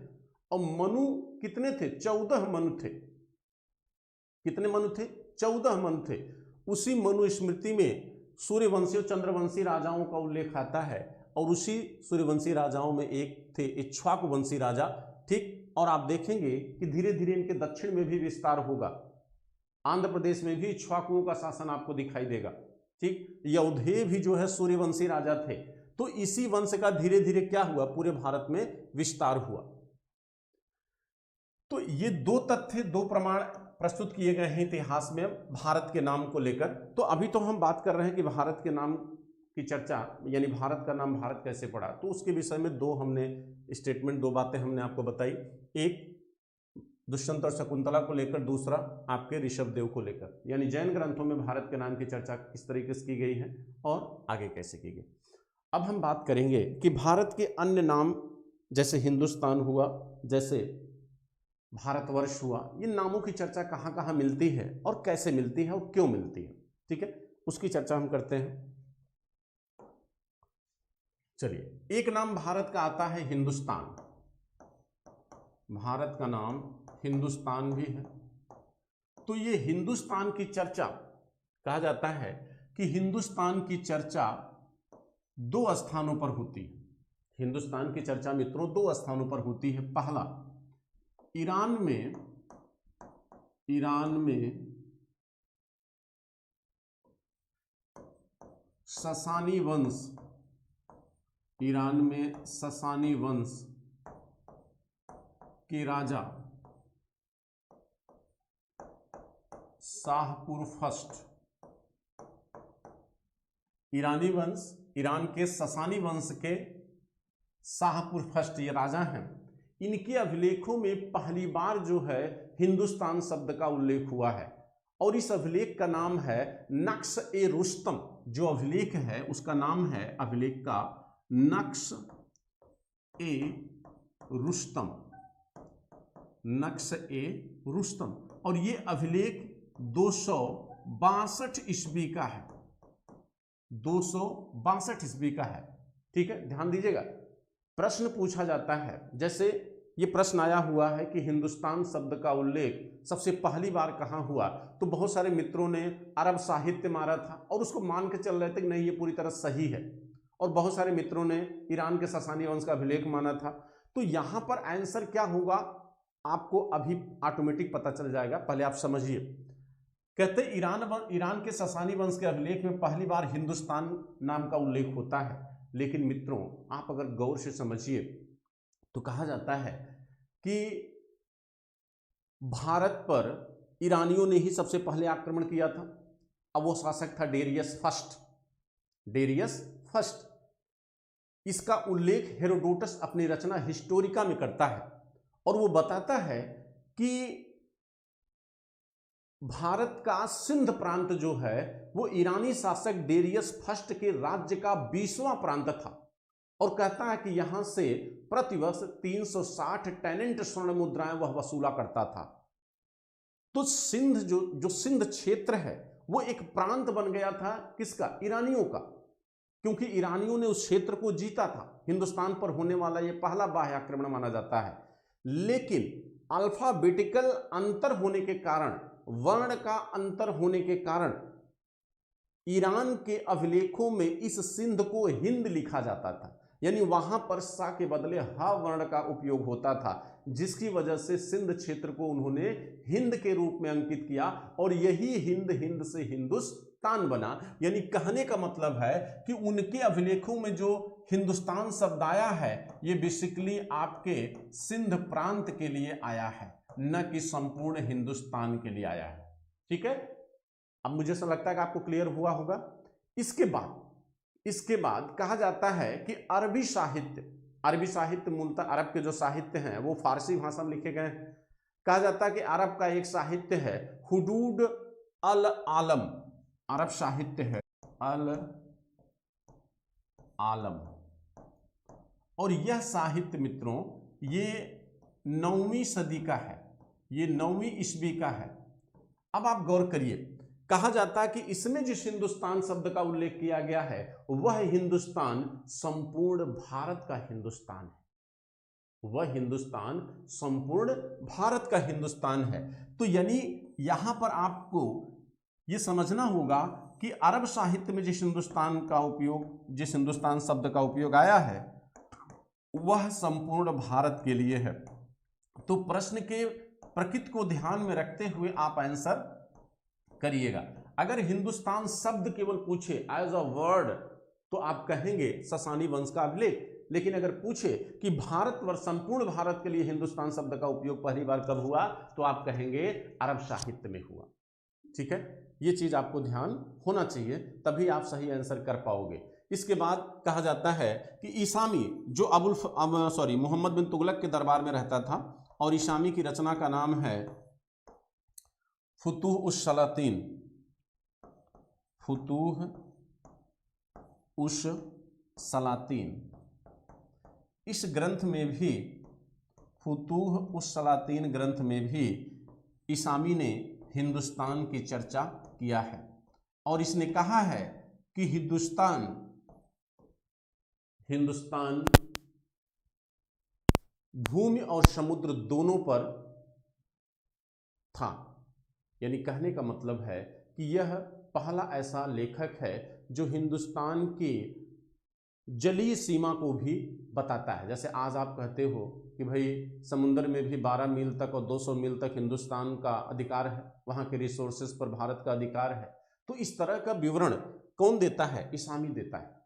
और मनु कितने थे? 14 मनु थे। कितने मनु थे? 14 मनु थे। उसी मनु स्मृति में सूर्यवंशी और चंद्रवंशी राजाओं का उल्लेख आता है, और उसी सूर्यवंशी राजाओं में एक थे इक्ष्वाकु वंशी राजा। ठीक, और आप देखेंगे कि धीरे धीरे इनके दक्षिण में भी विस्तार होगा। आंध्र प्रदेश में भी इक्ष्वाकुओं का शासन आपको दिखाई देगा। ठीक, यौधेय भी जो है सूर्यवंशी राजा थे। तो इसी वंश का धीरे धीरे क्या हुआ? पूरे भारत में विस्तार हुआ। तो ये दो तथ्य, दो प्रमाण प्रस्तुत किए गए हैं इतिहास में भारत के नाम को लेकर। तो अभी तो हम बात कर रहे हैं कि भारत के नाम की चर्चा, यानी भारत का नाम भारत कैसे पड़ा। तो उसके विषय में दो हमने स्टेटमेंट, दो बातें हमने आपको बताई। एक दुष्यंत और शकुंतला को लेकर, दूसरा आपके ऋषभदेव को लेकर। यानी जैन ग्रंथों में भारत के नाम की चर्चा किस तरीके से की गई है और आगे कैसे की गई। अब हम बात करेंगे कि भारत के अन्य नाम, जैसे हिंदुस्तान हुआ, जैसे भारतवर्ष हुआ, इन नामों की चर्चा कहाँ कहाँ मिलती है और कैसे मिलती है और क्यों मिलती है। ठीक है, उसकी चर्चा हम करते हैं। चलिए, एक नाम भारत का आता है हिंदुस्तान। भारत का नाम हिंदुस्तान भी है। तो ये हिंदुस्तान की चर्चा, कहा जाता है कि हिंदुस्तान की चर्चा दो स्थानों पर होती है। हिंदुस्तान की चर्चा मित्रों दो स्थानों पर होती है। पहला, ईरान में ससानी वंश, ईरान में ससानी वंश के राजा शाहपुर फर्स्ट, ईरानी वंश, ईरान के ससानी वंश के शाहपुर फर्स्ट ये राजा हैं। इनके अभिलेखों में पहली बार जो है हिंदुस्तान शब्द का उल्लेख हुआ है, और इस अभिलेख का नाम है नक्श ए रुस्तम। जो अभिलेख है उसका नाम है, अभिलेख का नक्श ए रुस्तम, नक्श ए रुस्तम। और ये अभिलेख 262 ईस्वी का है, 262 ईस्वी का है। ठीक है, ध्यान दीजिएगा। प्रश्न पूछा जाता है, जैसे ये प्रश्न आया हुआ है कि हिंदुस्तान शब्द का उल्लेख सबसे पहली बार कहाँ हुआ, तो बहुत सारे मित्रों ने अरब साहित्य मारा था और उसको मान के चल रहे थे कि नहीं ये पूरी तरह सही है, और बहुत सारे मित्रों ने ईरान के ससानी वंश का अभिलेख माना था। तो यहाँ पर आंसर क्या होगा आपको अभी ऑटोमेटिक पता चल जाएगा, पहले आप समझिए। कहते ईरान के ससानी वंश के अभिलेख में पहली बार हिंदुस्तान नाम का उल्लेख होता है। लेकिन मित्रों आप अगर गौर से समझिए तो कहा जाता है कि भारत पर ईरानियों ने ही सबसे पहले आक्रमण किया था। अब वो शासक था डेरियस फर्स्ट, डेरियस फर्स्ट। इसका उल्लेख हेरोडोटस अपनी रचना हिस्टोरिका में करता है, और वो बताता है कि भारत का सिंध प्रांत जो है वो ईरानी शासक डेरियस फर्स्ट के राज्य का 20वां प्रांत था, और कहता है कि यहां से प्रतिवर्ष 360 टेनेंट स्वर्ण मुद्राएं वह वसूला करता था। तो सिंध जो सिंध क्षेत्र है वो एक प्रांत बन गया था, किसका? ईरानियों का, क्योंकि ईरानियों ने उस क्षेत्र को जीता था। हिंदुस्तान पर होने वाला यह पहला बाह्य आक्रमण माना जाता है। लेकिन अल्फाबेटिकल अंतर होने के कारण, वर्ण का अंतर होने के कारण ईरान के अभिलेखों में इस सिंध को हिंद लिखा जाता था, यानी वहां पर सा के बदले हा वर्ण का उपयोग होता था, जिसकी वजह से सिंध क्षेत्र को उन्होंने हिंद के रूप में अंकित किया, और यही हिंद, हिंद से हिंदुस्तान बना। यानी कहने का मतलब है कि उनके अभिलेखों में जो हिंदुस्तान शब्द आया है ये बेसिकली आपके सिंध प्रांत के लिए आया है, न कि संपूर्ण हिंदुस्तान के लिए आया है। ठीक है, अब मुझे ऐसा लगता है कि आपको क्लियर हुआ होगा। इसके बाद कहा जाता है कि अरबी साहित्य मूलतः अरब के जो साहित्य हैं वो फारसी भाषा में लिखे गए हैं। कहा जाता है कि अरब का एक साहित्य है हुदूद अल आलम, अरब साहित्य है अल आलम, और यह साहित्य मित्रों ये 9वीं सदी का है, ये 9वीं ईस्वी का है। अब आप गौर करिए, कहा जाता है कि इसमें जिस हिंदुस्तान शब्द का उल्लेख किया गया है वह हिंदुस्तान संपूर्ण भारत का हिंदुस्तान है, वह हिंदुस्तान संपूर्ण भारत का हिंदुस्तान है। तो यानी यहां पर आपको यह समझना होगा कि अरब साहित्य में जिस हिंदुस्तान शब्द का उपयोग आया है वह संपूर्ण भारत के लिए है। तो प्रश्न के प्रकृति को ध्यान में रखते हुए आप आंसर करिएगा। अगर हिंदुस्तान शब्द केवल पूछे एज अ वर्ड तो आप कहेंगे ससानी वंश का अभिलेख, लेकिन अगर पूछे कि भारतवर्ष संपूर्ण भारत के लिए हिंदुस्तान शब्द का उपयोग पहली बार कब हुआ तो आप कहेंगे अरब साहित्य में हुआ। ठीक है, ये चीज आपको ध्यान होना चाहिए, तभी आप सही आंसर कर पाओगे। इसके बाद कहा जाता है कि ईसामी जो मोहम्मद बिन तुगलक के दरबार में रहता था, और ईसामी की रचना का नाम है फुतूह उस सलातीन, फुतूह उस सलातीन। इस ग्रंथ में भी, फुतूह उस सलातीन ग्रंथ में भी ईसामी ने हिंदुस्तान की चर्चा किया है, और इसने कहा है कि हिंदुस्तान भूमि और समुद्र दोनों पर था। यानी कहने का मतलब है कि यह पहला ऐसा लेखक है जो हिंदुस्तान की जलीय सीमा को भी बताता है। जैसे आज आप कहते हो कि भाई समुद्र में भी 12 मील तक और 200 मील तक हिंदुस्तान का अधिकार है, वहाँ के रिसोर्सेज पर भारत का अधिकार है। तो इस तरह का विवरण कौन देता है? ईसामी देता है।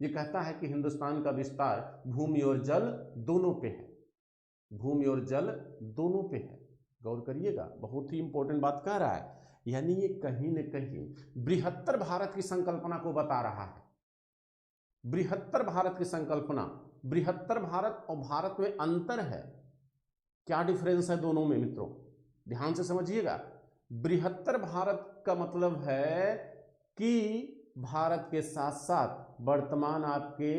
ये कहता है कि हिंदुस्तान का विस्तार भूमि और जल दोनों पे है, भूमि और जल दोनों पे है। गौर करिएगा, बहुत ही इंपॉर्टेंट बात कह रहा है। यानी ये कहीं न कहीं बृहत्तर भारत की संकल्पना को बता रहा है। बृहत्तर भारत की संकल्पना, बृहत्तर भारत और भारत में अंतर है। क्या डिफरेंस है दोनों में मित्रों? ध्यान से समझिएगा। बृहत्तर भारत का मतलब है कि भारत के साथ साथ वर्तमान आपके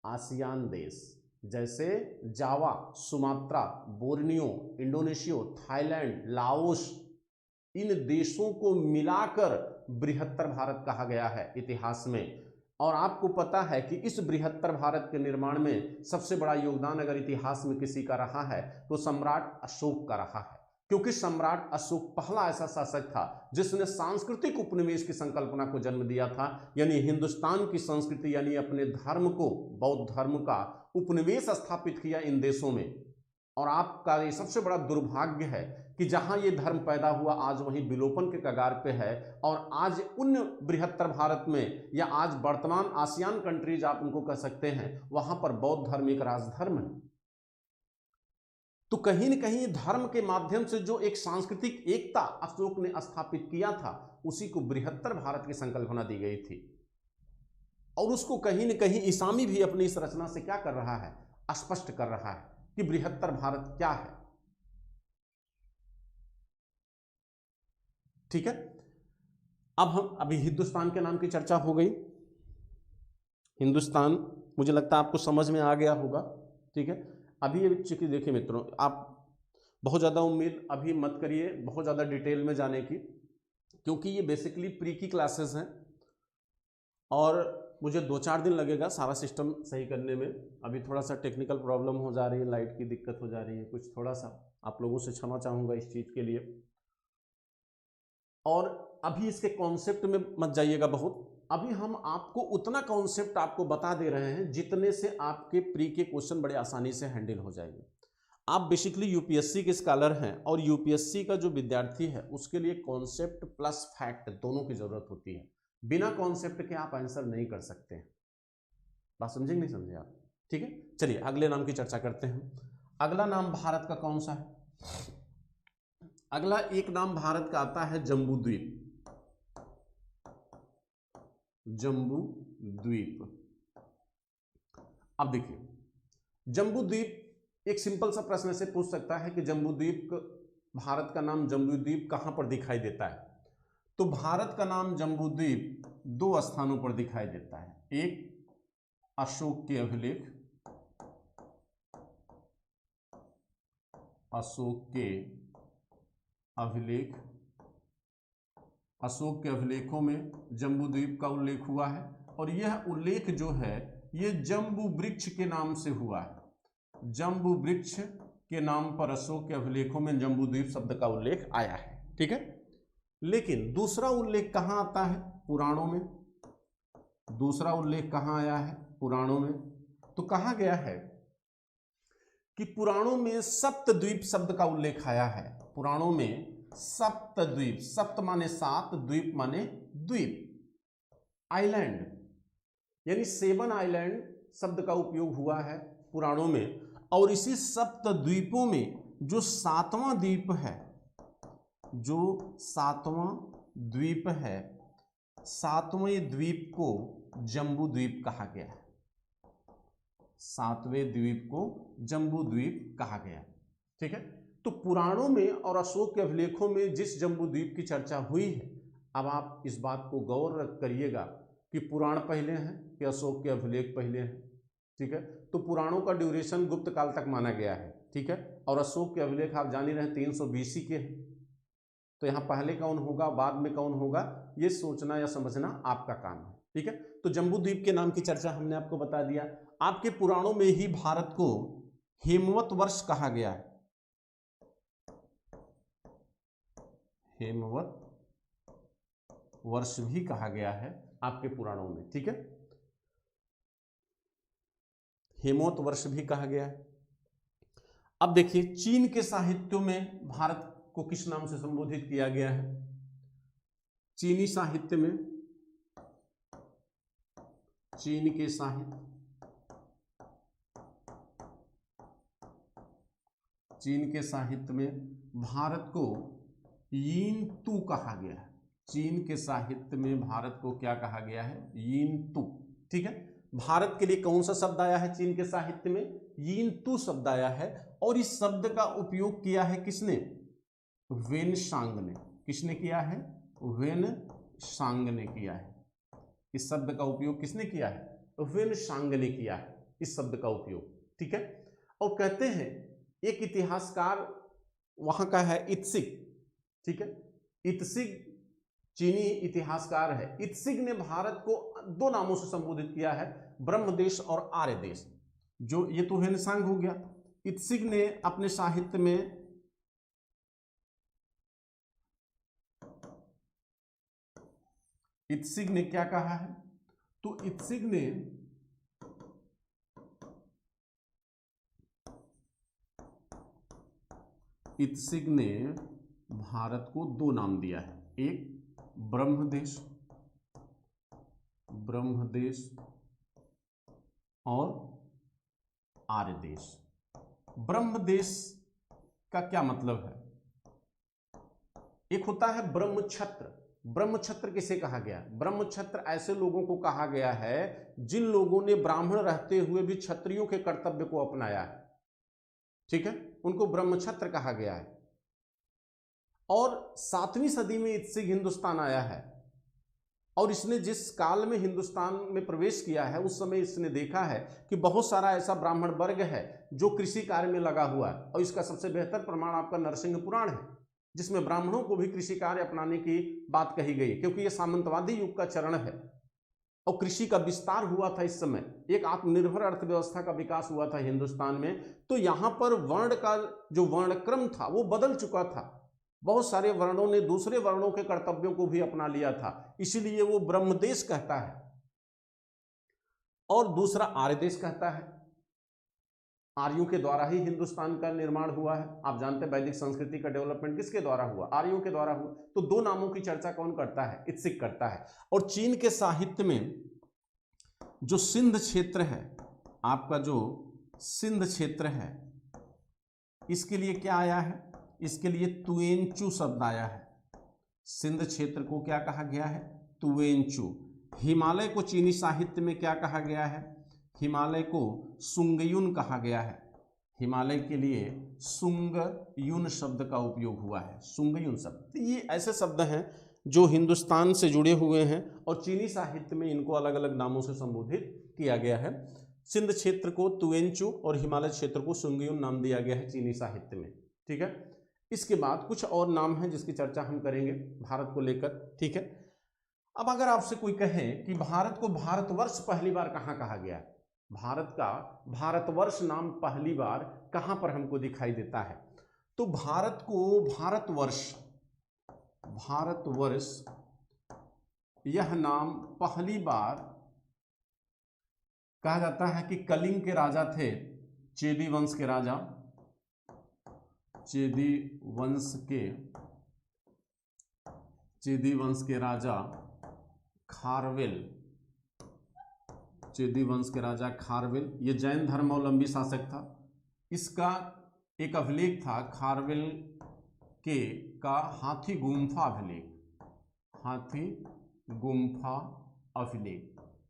आसियान देश जैसे Java, Sumatra, Borneo, Indonesia, Thailand, Laos, इन देशों को मिलाकर बृहत्तर भारत कहा गया है इतिहास में। और आपको पता है कि इस बृहत्तर भारत के निर्माण में सबसे बड़ा योगदान अगर इतिहास में किसी का रहा है तो सम्राट अशोक का रहा है, क्योंकि सम्राट अशोक पहला ऐसा शासक था जिसने सांस्कृतिक उपनिवेश की संकल्पना को जन्म दिया था। यानी हिंदुस्तान की संस्कृति यानी अपने धर्म को, बौद्ध धर्म का उपनिवेश स्थापित किया इन देशों में। और आपका ये सबसे बड़ा दुर्भाग्य है कि जहां ये धर्म पैदा हुआ आज वहीं विलोपन के कगार पे है। और आज उन बृहत्तर भारत में या आज वर्तमान आसियान कंट्रीज आप उनको कह सकते हैं, वहां पर बौद्ध धर्म एक राजधर्म है। तो कहीं न कहीं धर्म के माध्यम से जो एक सांस्कृतिक एकता अशोक ने स्थापित किया था उसी को बृहत्तर भारत की संकल्पना दी गई थी। और उसको कहीं न कहीं ईसामी भी अपनी इस रचना से क्या कर रहा है? स्पष्ट कर रहा है कि बृहत्तर भारत क्या है। ठीक है, अब हम अभी हिंदुस्तान के नाम की चर्चा हो गई। हिंदुस्तान मुझे लगता है आपको समझ में आ गया होगा। ठीक है, अभी चूंकि देखिए मित्रों, आप बहुत ज़्यादा उम्मीद अभी मत करिए बहुत ज़्यादा डिटेल में जाने की, क्योंकि ये बेसिकली प्री की क्लासेस हैं और मुझे 2-4 दिन लगेगा सारा सिस्टम सही करने में। अभी थोड़ा सा टेक्निकल प्रॉब्लम हो जा रही है, लाइट की दिक्कत हो जा रही है कुछ, थोड़ा सा आप लोगों से क्षमा चाहूँगा इस चीज़ के लिए। और अभी इसके कॉन्सेप्ट में मत जाइएगा बहुत, अभी हम आपको उतना कॉन्सेप्ट आपको बता दे रहे हैं जितने से आपके प्री के क्वेश्चन बड़े आसानी से हैंडल हो जाएंगे। आप बेसिकली यूपीएससी के स्कॉलर हैं और यूपीएससी का जो विद्यार्थी है उसके लिए कॉन्सेप्ट प्लस फैक्ट दोनों की जरूरत होती है। बिना कॉन्सेप्ट के आप आंसर नहीं कर सकते हैं। बात समझे नहीं समझे आप? ठीक है, चलिए अगले नाम की चर्चा करते हैं। अगला नाम भारत का कौन सा है? अगला एक नाम भारत का आता है जम्बूद्वीप। जम्बू द्वीप। अब देखिए, जम्बू द्वीप एक सिंपल सा प्रश्न से पूछ सकता है कि जम्बू द्वीप, भारत का नाम जम्बू द्वीप कहां पर दिखाई देता है? तो भारत का नाम जम्बू द्वीप दो स्थानों पर दिखाई देता है। एक अशोक के अभिलेख, अशोक के अभिलेख, अशोक के अभिलेखों में जम्बू द्वीप का उल्लेख हुआ है और यह उल्लेख जो है ये जम्बू वृक्ष के नाम से हुआ है। जम्बू वृक्ष के नाम पर अशोक के अभिलेखों में जम्बू द्वीप शब्द का उल्लेख आया है, ठीक है। लेकिन दूसरा उल्लेख कहां आता है? पुराणों में। दूसरा उल्लेख कहां आया है? पुराणों में। तो कहा गया है कि पुराणों में सप्तद्वीप शब्द का उल्लेख आया है। पुराणों में सप्तद्वीप, सप्त माने सात, द्वीप माने द्वीप, आइलैंड, यानी 7 आइलैंड शब्द का उपयोग हुआ है पुराणों में। और इसी सप्तद्वीपों में जो 7वां द्वीप है, जो 7वां द्वीप है, 7वें द्वीप को जम्बू द्वीप कहा गया है। 7वें द्वीप को जम्बू द्वीप कहा गया, ठीक है। तो पुराणों में और अशोक के अभिलेखों में जिस जम्बू द्वीप की चर्चा हुई है, अब आप इस बात को गौर करिएगा कि पुराण पहले हैं कि अशोक के अभिलेख पहले हैं, ठीक है। तो पुराणों का ड्यूरेशन गुप्त काल तक माना गया है, ठीक है। और अशोक के अभिलेख आप जान ही रहे 300 BC के हैं। तो यहाँ पहले कौन होगा, बाद में कौन होगा, ये सोचना या समझना आपका काम है, ठीक है। तो जम्बू द्वीप के नाम की चर्चा हमने आपको बता दिया। आपके पुराणों में ही भारत को हेमवत वर्ष कहा गया है, हेमवत वर्ष भी कहा गया है आपके पुराणों में, ठीक है। हेमवत वर्ष भी कहा गया है। अब देखिए, चीन के साहित्यों में भारत को किस नाम से संबोधित किया गया है? चीनी साहित्य में, चीन के साहित्य, चीन के साहित्य में भारत को यीन तू कहा गया है। चीन के साहित्य में भारत को क्या कहा गया है? यीन तू, ठीक है। भारत के लिए कौन सा शब्द आया है चीन के साहित्य में? यीन तू शब्द आया है। और इस शब्द का उपयोग किया है किसने? वेनसांग ने। किसने किया है? वेनसांग ने किया है। इस शब्द का उपयोग किसने किया है? वेनसांग ने किया है इस शब्द का उपयोग, ठीक है। और कहते हैं एक इतिहासकार वहां का है इत्सिग, ठीक है। इत्सिग चीनी इतिहासकार है। इत्सिग ने भारत को 2 नामों से संबोधित किया है, ब्रह्मदेश और आर्य देश। जो ये तो वेनसांग हो गया। इत्सिग ने अपने साहित्य में इत्सिग ने क्या कहा है? तो इत्सिग ने भारत को 2 नाम दिया है, एक ब्रह्मदेश, ब्रह्मदेश और आर्य देश। ब्रह्मदेश का क्या मतलब है? एक होता है ब्रह्मक्षत्र। ब्रह्मक्षत्र किसे कहा गया? ब्रह्मक्षत्र ऐसे लोगों को कहा गया है जिन लोगों ने ब्राह्मण रहते हुए भी क्षत्रियों के कर्तव्य को अपनाया है, ठीक है, उनको ब्रह्मक्षत्र कहा गया है। और 7वीं सदी में इत्सिग हिंदुस्तान आया है और इसने जिस काल में हिंदुस्तान में प्रवेश किया है उस समय इसने देखा है कि बहुत सारा ऐसा ब्राह्मण वर्ग है जो कृषि कार्य में लगा हुआ है। और इसका सबसे बेहतर प्रमाण आपका नरसिंह पुराण है, जिसमें ब्राह्मणों को भी कृषि कार्य अपनाने की बात कही गई, क्योंकि यह सामंतवादी युग का चरण है और कृषि का विस्तार हुआ था। इस समय एक आत्मनिर्भर अर्थव्यवस्था का विकास हुआ था हिंदुस्तान में। तो यहां पर वर्ण का जो वर्णक्रम था वो बदल चुका था। बहुत सारे वर्णों ने दूसरे वर्णों के कर्तव्यों को भी अपना लिया था, इसीलिए वो ब्रह्मदेश कहता है। और दूसरा आर्य देश कहता है। आर्यों के द्वारा ही हिंदुस्तान का निर्माण हुआ है। आप जानते हैं वैदिक संस्कृति का डेवलपमेंट किसके द्वारा हुआ? आर्यों के द्वारा हुआ। तो 2 नामों की चर्चा कौन करता है? इत्सिग करता है। और चीन के साहित्य में जो सिंध क्षेत्र है, आपका जो सिंध क्षेत्र है, इसके लिए क्या आया है? इसके लिए तुएंचू शब्द आया है। सिंध क्षेत्र को क्या कहा गया है? तुएंचू। हिमालय को चीनी साहित्य में क्या कहा गया है? हिमालय को सुंगयुन कहा गया है। हिमालय के लिए सुंगयुन शब्द का उपयोग हुआ है, सुंगयुन शब्द। ये ऐसे शब्द हैं जो हिंदुस्तान से जुड़े हुए हैं और चीनी साहित्य में इनको अलग अलग नामों से संबोधित किया गया है। सिंध क्षेत्र को तुएंचु और हिमालय क्षेत्र को सुंगयुन नाम दिया गया है चीनी साहित्य में, ठीक है। इसके बाद कुछ और नाम हैं जिसकी चर्चा हम करेंगे भारत को लेकर, ठीक है। अब अगर आपसे कोई कहे कि भारत को भारतवर्ष पहली बार कहाँ कहा गया है, भारत का भारतवर्ष नाम पहली बार कहाँ पर हमको दिखाई देता है, तो भारत को भारतवर्ष यह नाम पहली बार कहा जाता है कि कलिंग के राजा थे, चेदी वंश के राजा, चेदी वंश के राजा खारवेल, ये जैन धर्मावलंबी शासक था। इसका एक अभिलेख था खारवेल का हाथी गुम्फा अभिलेख।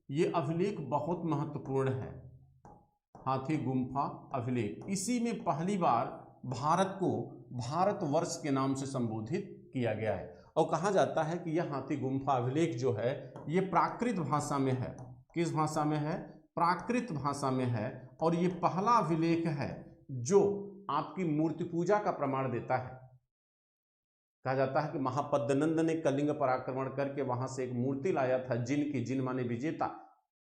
ये अभिलेख बहुत महत्वपूर्ण है, हाथी गुम्फा अभिलेख। इसी में पहली बार भारत को भारतवर्ष के नाम से संबोधित किया गया है और कहा जाता है कि यह हाथी गुम्फा अभिलेख जो है ये प्राकृत भाषा में है। किस भाषा में है? प्राकृत भाषा में है। और ये पहला अभिलेख है जो आपकी मूर्ति पूजा का प्रमाण देता है। कहा जाता है कि महापद्मनंद ने कलिंग पर आक्रमण करके वहां से एक मूर्ति लाया था, जिन माने विजेता,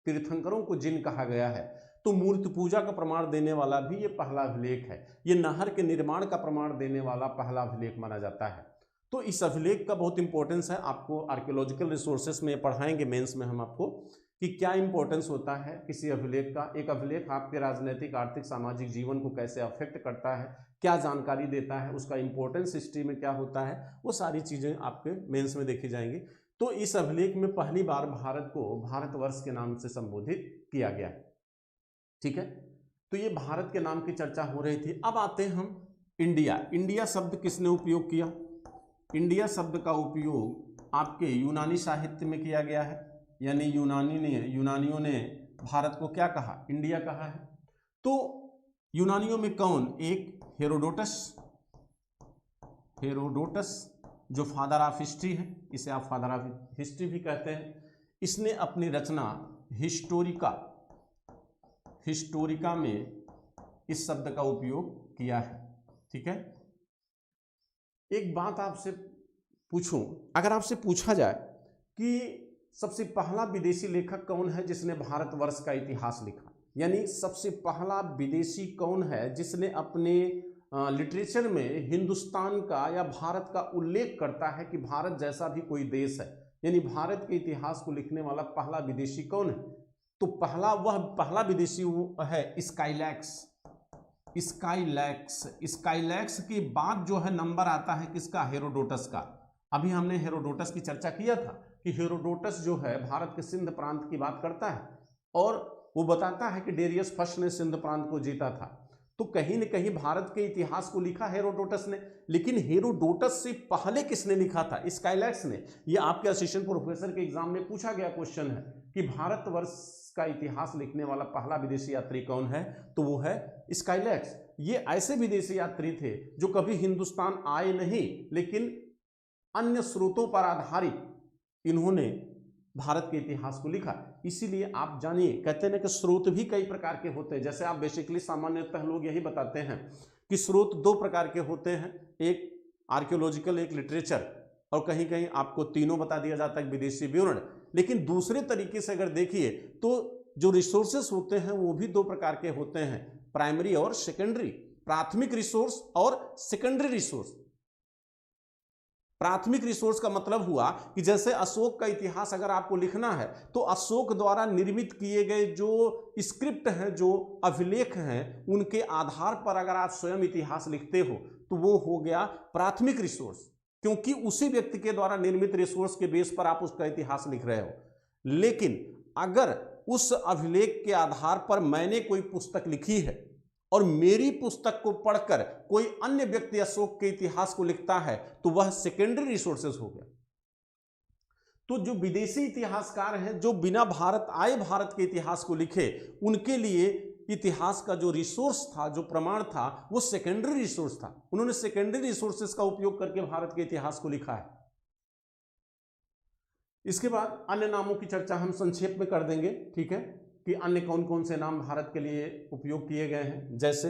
तीर्थंकरों को जिन कहा गया है। तो मूर्ति पूजा का प्रमाण देने वाला भी ये पहला अभिलेख है। ये नहर के निर्माण का प्रमाण देने वाला पहला अभिलेख माना जाता है। तो इस अभिलेख का बहुत इंपॉर्टेंस है। आपको आर्कियोलॉजिकल रिसोर्सेस में पढ़ाएंगे मेंस में हम आपको कि क्या इंपॉर्टेंस होता है किसी अभिलेख का। एक अभिलेख आपके राजनीतिक, आर्थिक, सामाजिक जीवन को कैसे अफेक्ट करता है, क्या जानकारी देता है, उसका इंपॉर्टेंस हिस्ट्री में क्या होता है, वो सारी चीज़ें आपके मेंस में देखी जाएंगी। तो इस अभिलेख में पहली बार भारत को भारतवर्ष के नाम से संबोधित किया गया है, ठीक है। तो ये भारत के नाम की चर्चा हो रही थी। अब आते हैं हम इंडिया शब्द किसने उपयोग किया? इंडिया शब्द का उपयोग आपके यूनानी साहित्य में किया गया है, यानी यूनानियों ने भारत को क्या कहा? इंडिया कहा है। तो यूनानियों में कौन? एक हेरोडोटस जो फादर ऑफ हिस्ट्री है, इसे आप फादर ऑफ हिस्ट्री भी कहते हैं। इसने अपनी रचना हिस्टोरिका में इस शब्द का उपयोग किया है, ठीक है। एक बात आपसे पूछूं, अगर आपसे पूछा जाए कि सबसे पहला विदेशी लेखक कौन है जिसने भारतवर्ष का इतिहास लिखा, यानी सबसे पहला विदेशी कौन है जिसने अपने लिटरेचर में हिंदुस्तान का या भारत का उल्लेख करता है कि भारत जैसा भी कोई देश है, यानी भारत के इतिहास को लिखने वाला पहला विदेशी कौन है? तो पहला विदेशी वो है स्काईलैक्स के बाद जो है नंबर आता है किसका? हेरोडोटस का। अभी हमने हेरोडोटस की चर्चा किया था कि हेरोडोटस जो है भारत के सिंध प्रांत की बात करता है और वो बताता है कि डेरियस फर्स्ट ने सिंध प्रांत को जीता था। तो कहीं न कहीं भारत के इतिहास को लिखा हेरोडोटस ने, लेकिन हेरोडोटस से पहले किसने लिखा था? स्काईलैक्स ने। ये आपके असिस्टेंट प्रोफेसर के एग्जाम में पूछा गया क्वेश्चन है कि भारतवर्ष का इतिहास लिखने वाला पहला विदेशी यात्री कौन है? तो वो है स्काईलैक्स। ये ऐसे विदेशी यात्री थे जो कभी हिंदुस्तान आए नहीं, लेकिन अन्य स्रोतों पर आधारित इन्होंने भारत के इतिहास को लिखा। इसीलिए आप जानिए, कहते हैं कि स्रोत भी कई प्रकार के होते हैं। जैसे आप बेसिकली सामान्यतः लोग यही बताते हैं कि स्रोत दो प्रकार के होते हैं, एक आर्कियोलॉजिकल, एक लिटरेचर, और कहीं कहीं आपको तीनों बता दिया जाता है, विदेशी विवरण। लेकिन दूसरे तरीके से अगर देखिए तो जो रिसोर्सेस होते हैं वो भी दो प्रकार के होते हैं, प्राइमरी और सेकेंडरी, प्राथमिक रिसोर्स और सेकेंडरी रिसोर्स। प्राथमिक रिसोर्स का मतलब हुआ कि जैसे अशोक का इतिहास अगर आपको लिखना है तो अशोक द्वारा निर्मित किए गए जो स्क्रिप्ट हैं, जो अभिलेख हैं, उनके आधार पर अगर आप स्वयं इतिहास लिखते हो तो वो हो गया प्राथमिक रिसोर्स, क्योंकि उसी व्यक्ति के द्वारा निर्मित रिसोर्स के बेस पर आप उसका इतिहास लिख रहे हो। लेकिन अगर उस अभिलेख के आधार पर मैंने कोई पुस्तक लिखी है और मेरी पुस्तक को पढ़कर कोई अन्य व्यक्ति अशोक के इतिहास को लिखता है तो वह सेकेंडरी रिसोर्सेज हो गया। तो जो विदेशी इतिहासकार हैं जो बिना भारत आए भारत के इतिहास को लिखे, उनके लिए इतिहास का जो रिसोर्स था, जो प्रमाण था, वो सेकेंडरी रिसोर्स था। उन्होंने सेकेंडरी रिसोर्सेस का उपयोग करके भारत के इतिहास को लिखा है। इसके बाद अन्य नामों की चर्चा हम संक्षेप में कर देंगे, ठीक है, कि अन्य कौन कौन से नाम भारत के लिए उपयोग किए गए हैं। जैसे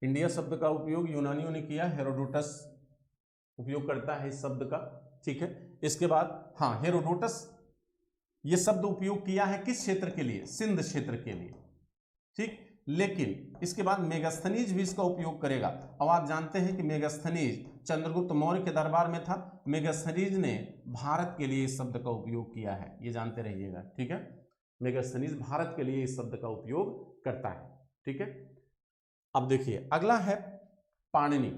इंडिया शब्द का उपयोग यूनानियों ने किया, हेरोडोटस उपयोग करता है इस शब्द का, ठीक है। इसके बाद हाँ, हेरोडोटस ये शब्द उपयोग किया है किस क्षेत्र के लिए? सिंध क्षेत्र के लिए, ठीक। लेकिन इसके बाद मेगास्थनीज भी इसका उपयोग करेगा। अब आप जानते हैं कि मेगास्थनीज चंद्रगुप्त मौर्य के दरबार में था। मेगास्थनीज ने भारत के लिए इस शब्द का उपयोग किया है, ये जानते रहिएगा, ठीक है। मेगास्थनीज भारत के लिए इस शब्द का उपयोग करता है, ठीक है। अब देखिए अगला है पाणिनि।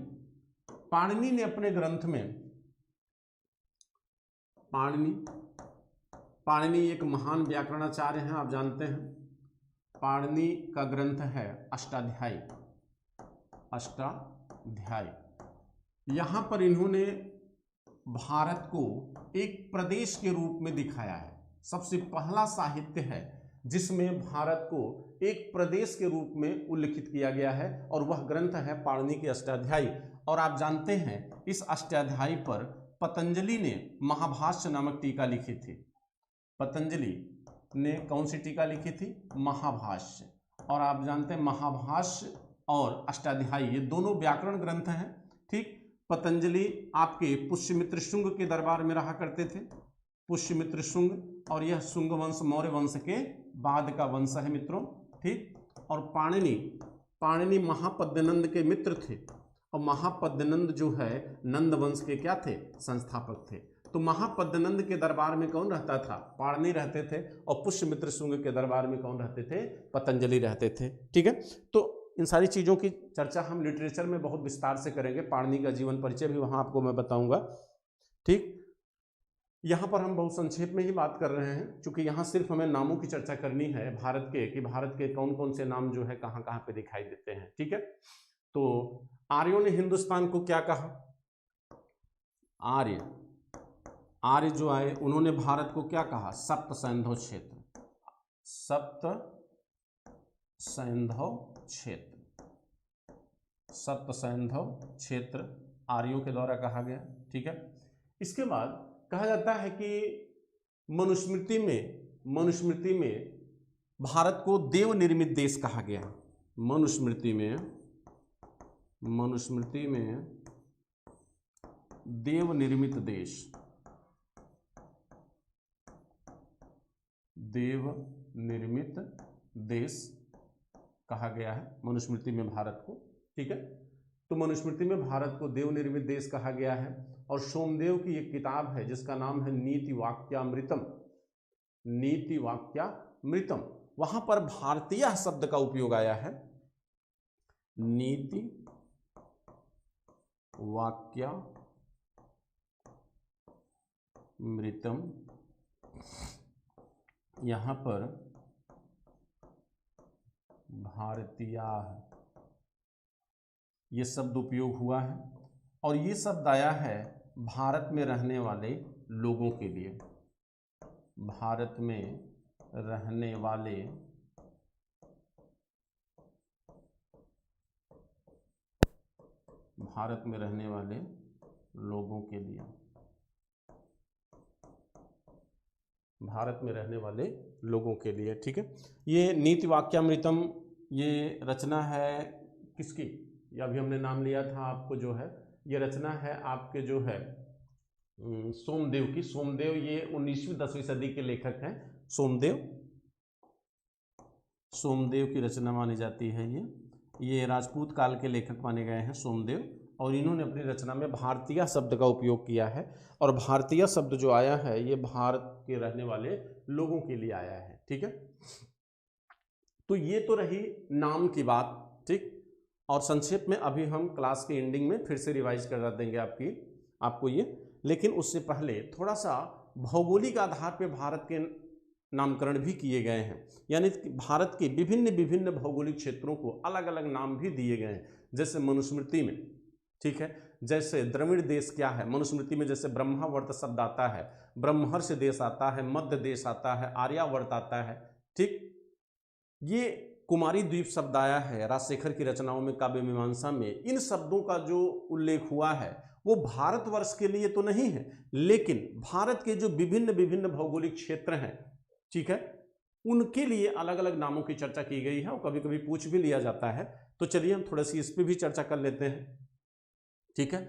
पाणिनि ने अपने ग्रंथ में, पाणिनि एक महान व्याकरणाचार्य हैं, आप जानते हैं। पाणिनि का ग्रंथ है अष्टाध्यायी। यहां पर इन्होंने भारत को एक प्रदेश के रूप में दिखाया है। सबसे पहला साहित्य है जिसमें भारत को एक प्रदेश के रूप में उल्लिखित किया गया है, और वह ग्रंथ है पाणिनि के अष्टाध्यायी। और आप जानते हैं इस अष्टाध्यायी पर पतंजलि ने महाभाष्य नामक टीका लिखी थी। पतंजलि ने कौन सी टीका लिखी थी? महाभाष्य। और आप जानते हैं महाभाष्य और अष्टाध्यायी ये दोनों व्याकरण ग्रंथ हैं, ठीक। पतंजलि आपके पुष्यमित्र शुंग के दरबार में रहा करते थे, पुष्यमित्र शुंग, और यह शुंग वंश मौर्य वंश के बाद का वंश है मित्रों, ठीक। और पाणिनि महापद्यनंद के मित्र थे, और महापद्यनंद जो है नंद वंश के क्या थे? संस्थापक थे। तो महापद्यनंद के दरबार में कौन रहता था? पाणिनि रहते थे। और पुष्यमित्र शुंग के दरबार में कौन रहते थे? पतंजलि रहते थे, ठीक है। तो इन सारी चीज़ों की चर्चा हम लिटरेचर में बहुत विस्तार से करेंगे। पाणिनि का जीवन परिचय भी वहाँ आपको मैं बताऊंगा, ठीक। यहाँ पर हम बहुत संक्षेप में ही बात कर रहे हैं, क्योंकि यहाँ सिर्फ हमें नामों की चर्चा करनी है भारत के, कि भारत के कौन कौन से नाम जो है कहाँ कहाँ पे दिखाई देते हैं, ठीक है। तो आर्यों ने हिंदुस्तान को क्या कहा? आर्य जो आए उन्होंने भारत को क्या कहा? सप्त सैंधव क्षेत्र। सप्त सैंधव क्षेत्र आर्यों के द्वारा कहा गया, ठीक है। इसके बाद कहा जाता है कि मनुस्मृति में भारत को देव निर्मित देश कहा गया है। मनुस्मृति में देव निर्मित देश कहा गया है मनुस्मृति में भारत को, ठीक है। तो मनुस्मृति में भारत को देव निर्मित देश कहा गया है। और सोमदेव की एक किताब है जिसका नाम है नीति वाक्यामृतम। वहां पर भारतीय शब्द का उपयोग आया है। नीति वाक्यामृतम, यहां पर भारतीय ये शब्द उपयोग हुआ है, और ये शब्द आया है भारत में रहने वाले लोगों के लिए। भारत में रहने वाले लोगों के लिए, भारत में रहने वाले लोगों के लिए, ठीक है। ये नीति वाक्यामृतम ये रचना है किसकी? या अभी हमने नाम लिया था आपको, जो है ये रचना है आपके जो है सोमदेव की। सोमदेव ये 19वीं 10वीं सदी के लेखक हैं। सोमदेव की रचना मानी जाती है ये राजपूत काल के लेखक माने गए हैं सोमदेव, और इन्होंने अपनी रचना में भारतीय शब्द का उपयोग किया है। और भारतीय शब्द जो आया है ये भारत के रहने वाले लोगों के लिए आया है, ठीक है। तो ये तो रही नाम की बात, ठीक। और संक्षेप में अभी हम क्लास के एंडिंग में फिर से रिवाइज करा देंगे आपको ये, लेकिन उससे पहले थोड़ा सा भौगोलिक आधार पे भारत के नामकरण भी किए गए हैं। यानी भारत के विभिन्न भौगोलिक क्षेत्रों को अलग अलग नाम भी दिए गए हैं। जैसे मनुस्मृति में ठीक है। जैसे द्रविड़ देश क्या है, मनुस्मृति में जैसे ब्रह्मावर्त शब्द आता है, ब्रह्मर्ष देश आता है, मध्य देश आता है, आर्यावर्त आता है, ठीक। ये कुमारी द्वीप शब्द आया है राजशेखर की रचनाओं में, काव्य मीमांसा में। इन शब्दों का जो उल्लेख हुआ है वो भारतवर्ष के लिए तो नहीं है, लेकिन भारत के जो विभिन्न विभिन्न भौगोलिक क्षेत्र हैं, ठीक है, उनके लिए अलग अलग नामों की चर्चा की गई है और कभी कभी पूछ भी लिया जाता है। तो चलिए हम थोड़ा सी इस पर भी चर्चा कर लेते हैं, ठीक है।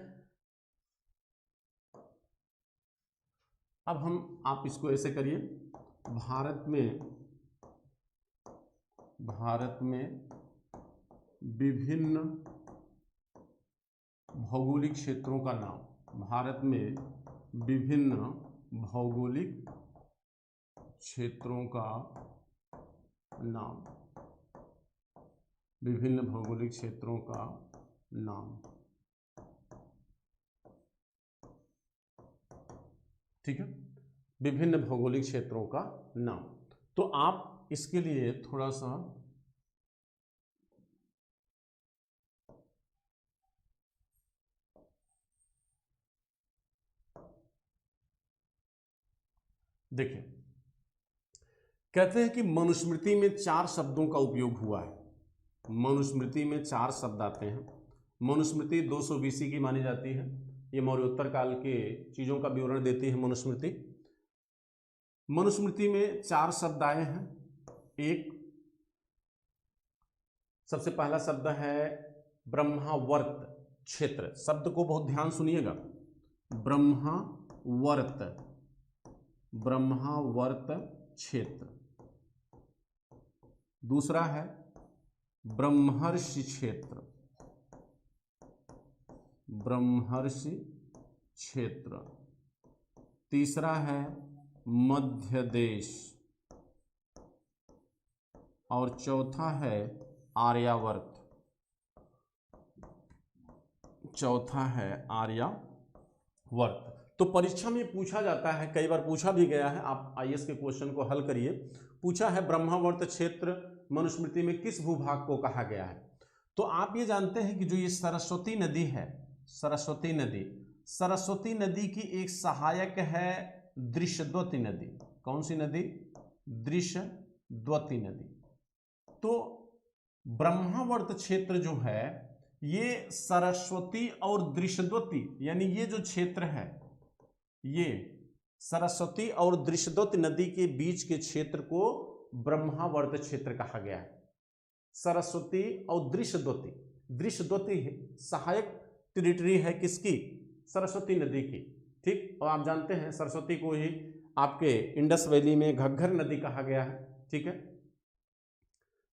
अब हम, आप इसको ऐसे करिए, भारत में विभिन्न भौगोलिक क्षेत्रों का नाम, भारत में विभिन्न भौगोलिक क्षेत्रों का नाम, विभिन्न भौगोलिक क्षेत्रों का नाम, ठीक है, विभिन्न भौगोलिक क्षेत्रों का नाम। तो आप इसके लिए थोड़ा सा देखिए, कहते हैं कि मनुस्मृति में 4 शब्दों का उपयोग हुआ है। मनुस्मृति में 4 शब्द आते हैं। मनुस्मृति 200 BC की मानी जाती है। ये मौर्योत्तर काल के चीज़ों का विवरण देती है मनुस्मृति। मनुस्मृति में 4 शब्द आए हैं। एक, सबसे पहला शब्द है ब्रह्मावर्त क्षेत्र। शब्द को बहुत ध्यान सुनिएगा, ब्रह्मावर्त क्षेत्र। दूसरा है ब्रह्मर्षि क्षेत्र, ब्रह्मर्षि क्षेत्र। तीसरा है मध्य देश और चौथा है आर्यावर्त, चौथा है आर्यावर्त। तो परीक्षा में पूछा जाता है, कई बार पूछा भी गया है, आप आईएएस के क्वेश्चन को हल करिए। पूछा है ब्रह्मावर्त क्षेत्र मनुस्मृति में किस भूभाग को कहा गया है। तो आप ये जानते हैं कि जो ये सरस्वती नदी है, सरस्वती नदी, सरस्वती नदी की एक सहायक है दृशद्वती नदी। कौन सी नदी? दृशद्वती नदी। तो ब्रह्मावर्त क्षेत्र जो है ये सरस्वती और दृशद्वती, यानी ये जो क्षेत्र है ये सरस्वती और दृशद्वती नदी के बीच के क्षेत्र को ब्रह्मावर्त क्षेत्र कहा गया है। सरस्वती और दृशद्वती, दृशद्वती सहायक टेरिटरी है किसकी? सरस्वती नदी की, ठीक। और आप जानते हैं सरस्वती को ही आपके इंडस वैली में घग्गर नदी कहा गया है, ठीक है।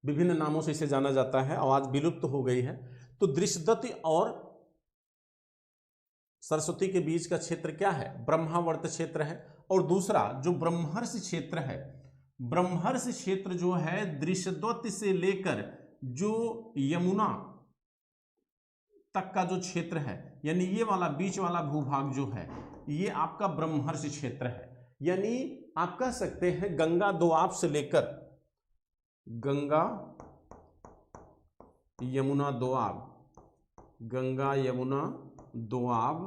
विभिन्न नामों से इसे जाना जाता है और आज विलुप्त हो गई है। तो दृशद्वती और सरस्वती के बीच का क्षेत्र क्या है? ब्रह्मावर्त क्षेत्र है। और दूसरा जो ब्रह्मर्षि क्षेत्र है, ब्रह्मर्षि क्षेत्र जो है दृशद्वती से लेकर जो यमुना तक का जो क्षेत्र है, यानी ये वाला बीच वाला भूभाग जो है ये आपका ब्रह्मर्षि क्षेत्र है। यानी आप कह सकते हैं गंगा दोआब से लेकर, गंगा यमुना दोआब, गंगा यमुना दोआब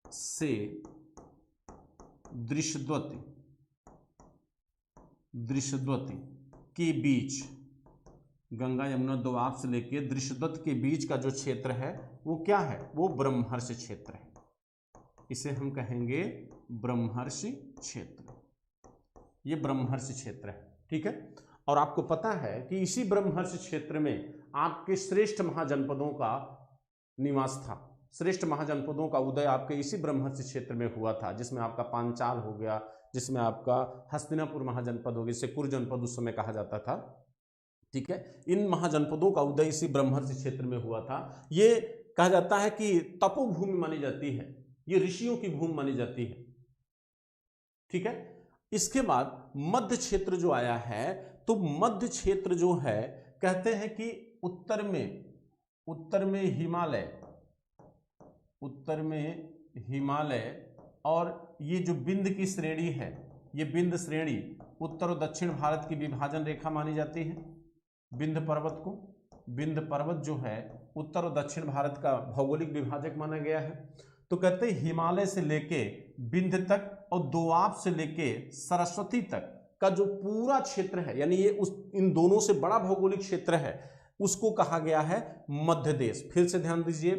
से दृशद्वती के बीच, गंगा यमुना दोआब से लेकर दृशद्वती के बीच का जो क्षेत्र है वो क्या है? वो ब्रह्मर्षि क्षेत्र है। इसे हम कहेंगे ब्रह्मर्षि क्षेत्र। ये ब्रह्मर्षि क्षेत्र है, ठीक है। और आपको पता है कि इसी ब्रह्मर्षि क्षेत्र में आपके श्रेष्ठ महाजनपदों का निवास था। श्रेष्ठ महाजनपदों का उदय आपके इसी ब्रह्मर्षि क्षेत्र में हुआ था, जिसमें आपका पांचाल हो गया, जिसमें आपका हस्तिनापुर महाजनपद हो गया, जिसे कुर जनपद उस समय कहा जाता था, ठीक है। इन महाजनपदों का उदय इसी ब्रह्मर्षि क्षेत्र में हुआ था। ये कहा जाता है कि तपोभूमि मानी जाती है, ये ऋषियों की भूमि मानी जाती है, ठीक है। इसके बाद मध्य क्षेत्र जो आया है, तो मध्य क्षेत्र जो है कहते हैं कि उत्तर में हिमालय, उत्तर में हिमालय और ये जो विंध्य की श्रेणी है, ये विंध्य श्रेणी उत्तर और दक्षिण भारत की विभाजन रेखा मानी जाती है, विंध्य पर्वत को, विंध्य पर्वत जो है उत्तर और दक्षिण भारत का भौगोलिक विभाजक माना गया है। तो कहते हैं हिमालय से लेके विंध्य तक और दोआब से लेके सरस्वती तक का जो पूरा क्षेत्र है, यानी ये इन दोनों से बड़ा भौगोलिक क्षेत्र है, उसको कहा गया है मध्य देश। फिर से ध्यान दीजिए,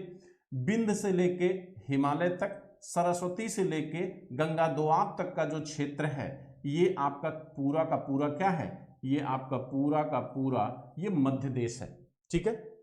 विंध्य से लेके हिमालय तक, सरस्वती से लेके गंगा दोआब तक का जो क्षेत्र है, ये आपका पूरा का पूरा क्या है, ये आपका पूरा का पूरा ये मध्य देश है। ठीक है,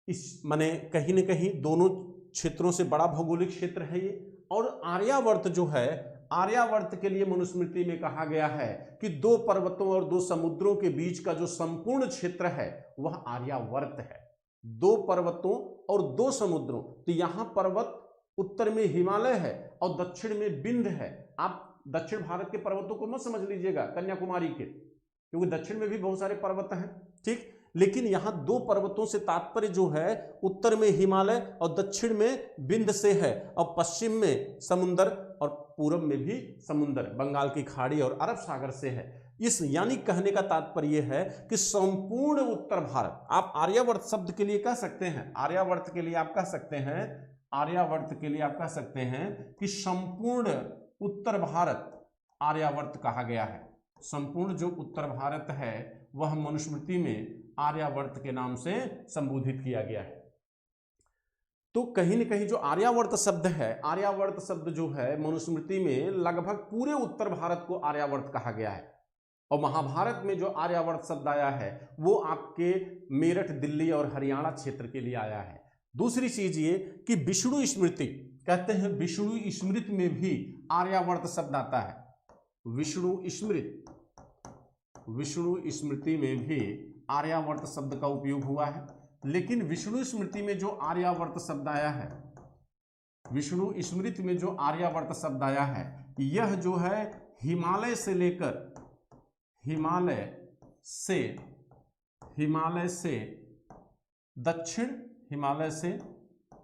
इस माने कहीं ना कहीं दोनों क्षेत्रों से बड़ा भौगोलिक क्षेत्र है ये। और आर्यावर्त जो है, आर्यावर्त के लिए मनुस्मृति में कहा गया है कि 2 पर्वतों और 2 समुद्रों के बीच का जो संपूर्ण क्षेत्र है वह आर्यावर्त है। 2 पर्वतों और 2 समुद्रों, तो यहां पर्वत उत्तर में हिमालय है और दक्षिण में विंध्य है। आप दक्षिण भारत के पर्वतों को मत समझ लीजिएगा कन्याकुमारी के, क्योंकि दक्षिण में भी बहुत सारे पर्वत हैं। ठीक, लेकिन यहां 2 पर्वतों से तात्पर्य जो है उत्तर में हिमालय और दक्षिण में विंध्य से है, और पश्चिम में समुद्र और पूरब में भी समुद्र, बंगाल की खाड़ी और अरब सागर से है। इस यानी कहने का तात्पर्य है कि संपूर्ण उत्तर भारत, आप आर्यावर्त शब्द के लिए कह सकते हैं, आर्यावर्त के लिए आप कह सकते हैं, आर्यावर्त के लिए आप कह सकते हैं कि संपूर्ण उत्तर भारत आर्यावर्त कहा गया है। संपूर्ण जो उत्तर भारत है वह मनुस्मृति में आर्यावर्त के नाम से संबोधित किया गया है। तो कहीं न कहीं जो आर्यावर्त शब्द है, आर्यावर्त शब्द जो है मनुस्मृति में लगभग पूरे उत्तर भारत को आर्यावर्त कहा गया है। और महाभारत में जो आर्यावर्त शब्द आया है वो आपके मेरठ, दिल्ली और हरियाणा क्षेत्र के लिए आया है। दूसरी चीज ये कि विष्णु स्मृति, कहते हैं विष्णु स्मृति में भी आर्यावर्त शब्द आता है। विष्णु स्मृति में भी आर्यावर्त शब्द का उपयोग हुआ है। लेकिन विष्णु स्मृति में जो आर्यावर्त शब्द आया है, विष्णु स्मृति में जो आर्यावर्त शब्द आया है, यह जो है हिमालय से लेकर, हिमालय से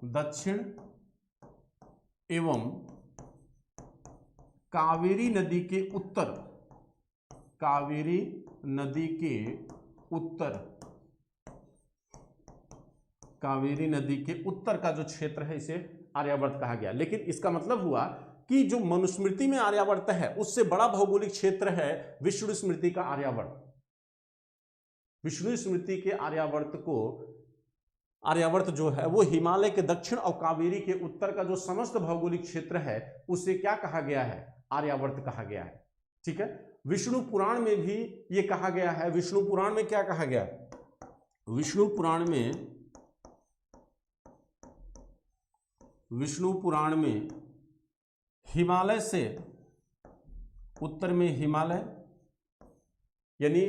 दक्षिण एवं कावेरी नदी के उत्तर का जो क्षेत्र है इसे आर्यावर्त कहा गया। लेकिन इसका मतलब हुआ कि जो मनुस्मृति में आर्यावर्त है उससे बड़ा भौगोलिक क्षेत्र है विष्णु स्मृति का आर्यावर्त। विष्णु स्मृति के आर्यावर्त जो है वो हिमालय के दक्षिण और कावेरी के उत्तर का जो समस्त भौगोलिक क्षेत्र है उसे क्या कहा गया है, आर्यावर्त कहा गया है। ठीक है, विष्णु पुराण में भी ये कहा गया है। विष्णु पुराण में क्या कहा गया, विष्णु पुराण में हिमालय से उत्तर में हिमालय, यानी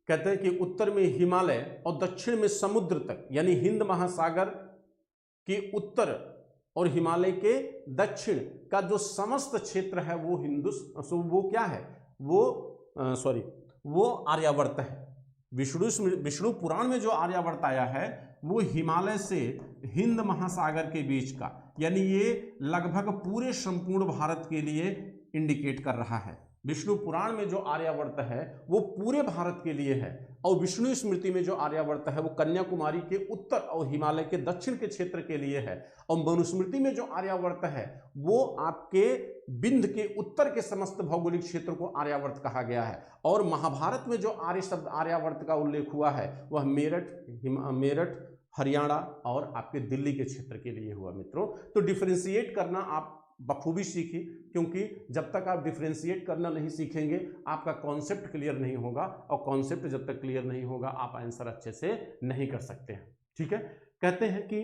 कहते हैं कि उत्तर में हिमालय और दक्षिण में समुद्र तक, यानी हिंद महासागर के उत्तर और हिमालय के दक्षिण का जो समस्त क्षेत्र है वो वो क्या है, वो आर्यावर्त है। विष्णु पुराण में जो आर्यावर्त आया है वो हिमालय से हिंद महासागर के बीच का, यानी ये लगभग पूरे संपूर्ण भारत के लिए इंडिकेट कर रहा है। विष्णु पुराण में जो आर्यावर्त है वो पूरे भारत के लिए है, और विष्णु स्मृति में जो आर्यावर्त है वो कन्याकुमारी के उत्तर और हिमालय के दक्षिण के क्षेत्र के लिए है। और मनुस्मृति में जो आर्यावर्त है वो आपके विंध्य के उत्तर के समस्त भौगोलिक क्षेत्र को आर्यावर्त कहा गया है। और महाभारत में जो आर्य शब्द आर्यावर्त का उल्लेख हुआ है वह मेरठ, हरियाणा और आपके दिल्ली के क्षेत्र के लिए हुआ। मित्रों, तो डिफरेंशिएट करना आप बखूबी सीखिए, क्योंकि जब तक आप डिफरेंशिएट करना नहीं सीखेंगे आपका कॉन्सेप्ट क्लियर नहीं होगा, और कॉन्सेप्ट जब तक क्लियर नहीं होगा आप आंसर अच्छे से नहीं कर सकते हैं। ठीक है, कहते हैं कि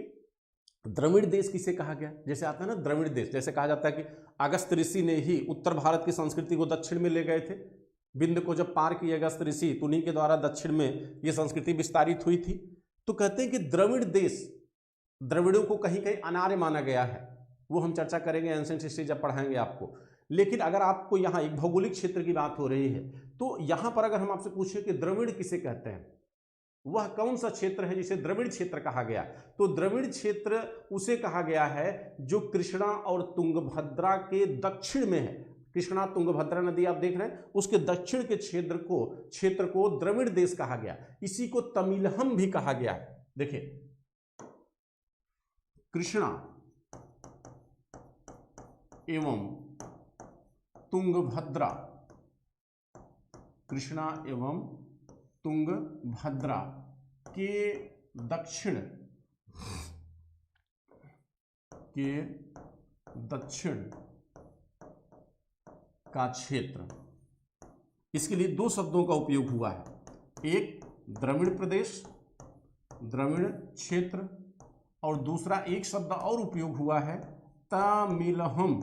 द्रविड़ देश किसे कहा गया, जैसे आता है ना द्रविड़ देश, जैसे कहा जाता है कि अगस्त ऋषि ने ही उत्तर भारत की संस्कृति को दक्षिण में ले गए थे। विंध्य को जब पार किए अगस्त ऋषि तो उन्हीं के द्वारा दक्षिण में ये संस्कृति विस्तारित हुई थी। तो कहते हैं कि द्रविड़ देश, द्रविड़ों को कहीं कहीं अनार्य माना गया है, वो हम चर्चा करेंगे एंशिएंट हिस्ट्री जब पढ़ाएंगे आपको। लेकिन अगर आपको यहाँ एक भौगोलिक क्षेत्र की बात हो रही है तो यहाँ पर अगर हम आपसे पूछें कि द्रविड़ किसे कहते हैं, वह कौन सा क्षेत्र है जिसे द्रविड़ क्षेत्र कहा गया, तो द्रविड़ क्षेत्र उसे कहा गया है जो कृष्णा और तुंगभद्रा के दक्षिण में है। कृष्णा तुंगभद्रा नदी आप देख रहे हैं, उसके दक्षिण के क्षेत्र को द्रविड़ देश कहा गया, इसी को तमिलहम भी कहा गया है। देखिए कृष्णा एवं तुंगभद्रा, कृष्णा एवं तुंगभद्रा के दक्षिण का क्षेत्र, इसके लिए दो शब्दों का उपयोग हुआ है, एक द्रविड़ प्रदेश, द्रविड़ क्षेत्र, और दूसरा एक शब्द और उपयोग हुआ है तमिलहम,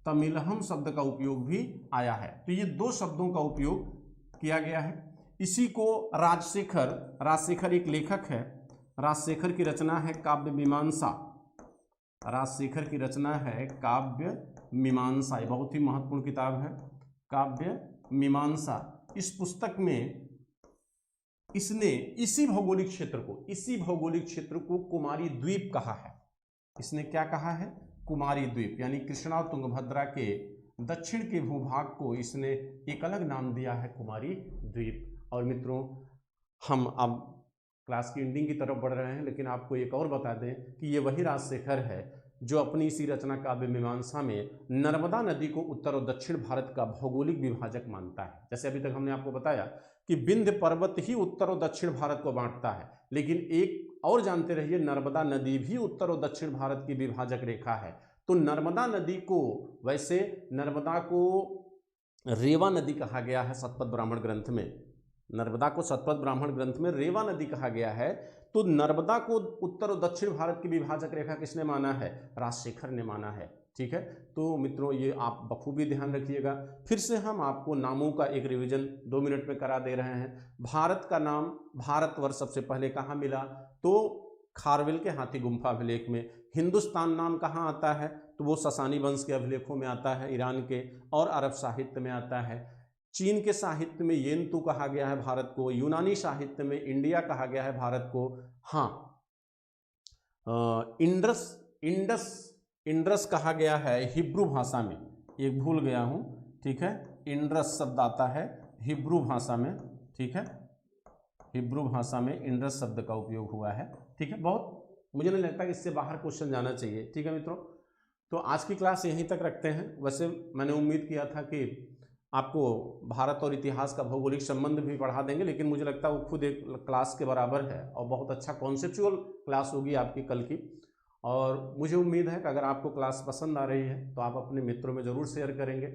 तमिलहम शब्द का उपयोग भी आया है। तो ये दो शब्दों का उपयोग किया गया है। इसी को राजशेखर एक लेखक है, राजशेखर की रचना है काव्य मीमांसा, राजशेखर की रचना है काव्य मीमांसा, बहुत ही महत्वपूर्ण किताब है काव्य मीमांसा। इस पुस्तक में इसने इसी भौगोलिक क्षेत्र को कुमारी द्वीप कहा है। इसने क्या कहा है? कुमारी द्वीप, यानी कृष्णा और तुंगभद्रा के दक्षिण के भूभाग को इसने एक अलग नाम दिया है कुमारी द्वीप। और मित्रों, हम अब क्लास की एंडिंग की तरफ बढ़ रहे हैं, लेकिन आपको एक और बता दें कि ये वही राजशेखर है जो अपनी इसी रचना काव्य मीमांसा में नर्मदा नदी को उत्तर और दक्षिण भारत का भौगोलिक विभाजक मानता है। जैसे अभी तक हमने आपको बताया कि विंध्य पर्वत ही उत्तर और दक्षिण भारत को बांटता है, लेकिन एक और जानते रहिए, नर्मदा नदी भी उत्तर और दक्षिण भारत की विभाजक रेखा है। तो नर्मदा नदी को, वैसे नर्मदा को रेवा नदी कहा गया है शतपथ ब्राह्मण ग्रंथ में, नर्मदा को शतपथ ब्राह्मण ग्रंथ में रेवा नदी कहा गया है। तो नर्मदा को उत्तर और दक्षिण भारत की विभाजक रेखा किसने माना है? राजशेखर ने माना है। ठीक है, तो मित्रों ये आप बखूबी ध्यान रखिएगा। फिर से हम आपको नामों का एक रिवीजन 2 मिनट में करा दे रहे हैं। भारत का नाम, भारतवर्ष सबसे पहले कहाँ मिला? तो खारवेल के हाथी गुम्फा अभिलेख में। हिंदुस्तान नाम कहाँ आता है? तो वो ससानी वंश के अभिलेखों में आता है, ईरान के और अरब साहित्य में आता है। चीन के साहित्य में येनतु कहा गया है भारत को, यूनानी साहित्य में इंडिया कहा गया है भारत को। हाँ, इंडस कहा गया है हिब्रू भाषा में, एक भूल गया हूँ, ठीक है, इंडस शब्द आता है हिब्रू भाषा में, ठीक है, हिब्रू भाषा में इंडस शब्द का उपयोग हुआ है। ठीक है, बहुत मुझे नहीं लगता कि इससे बाहर क्वेश्चन जाना चाहिए। ठीक है मित्रों, तो आज की क्लास यहीं तक रखते हैं। वैसे मैंने उम्मीद किया था कि आपको भारत और इतिहास का भौगोलिक संबंध भी पढ़ा देंगे, लेकिन मुझे लगता है वो खुद एक क्लास के बराबर है और बहुत अच्छा कॉन्सेप्चुअल क्लास होगी आपकी कल की। और मुझे उम्मीद है कि अगर आपको क्लास पसंद आ रही है तो आप अपने मित्रों में ज़रूर शेयर करेंगे,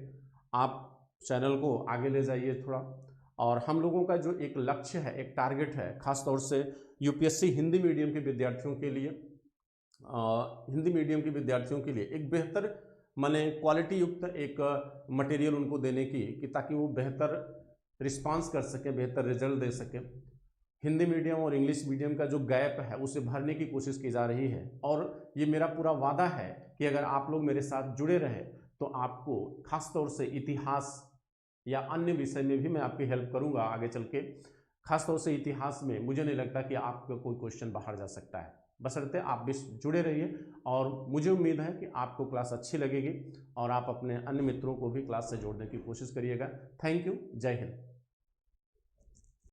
आप चैनल को आगे ले जाइए थोड़ा। और हम लोगों का जो एक लक्ष्य है, एक टारगेट है, ख़ास तौर से यूपीएससी हिंदी मीडियम के विद्यार्थियों के लिए, एक बेहतर माने क्वालिटी युक्त एक मटेरियल उनको देने की, कि ताकि वो बेहतर रिस्पांस कर सके, बेहतर रिजल्ट दे सके। हिंदी मीडियम और इंग्लिश मीडियम का जो गैप है उसे भरने की कोशिश की जा रही है। और ये मेरा पूरा वादा है कि अगर आप लोग मेरे साथ जुड़े रहे तो आपको खास तौर से इतिहास या अन्य विषय में भी मैं आपकी हेल्प करूंगा आगे चल के। खास तौर से इतिहास में मुझे नहीं लगता कि आपका कोई क्वेश्चन बाहर जा सकता है, बशर्ते आप भी जुड़े रहिए। और मुझे उम्मीद है कि आपको क्लास अच्छी लगेगी और आप अपने अन्य मित्रों को भी क्लास से जोड़ने की कोशिश करिएगा। थैंक यू, जय हिंद।